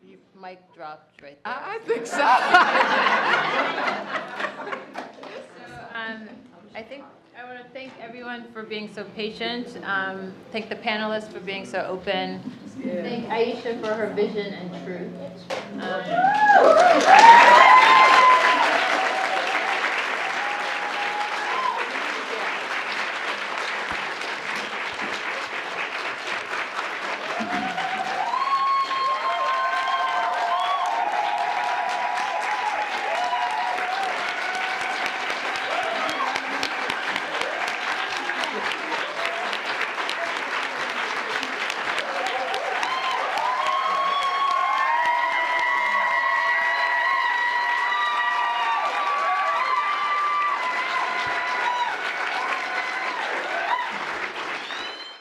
your mic dropped right there. I think so. I think I want to thank everyone for being so patient. Thank the panelists for being so open. Thank Aishah for her vision and truth.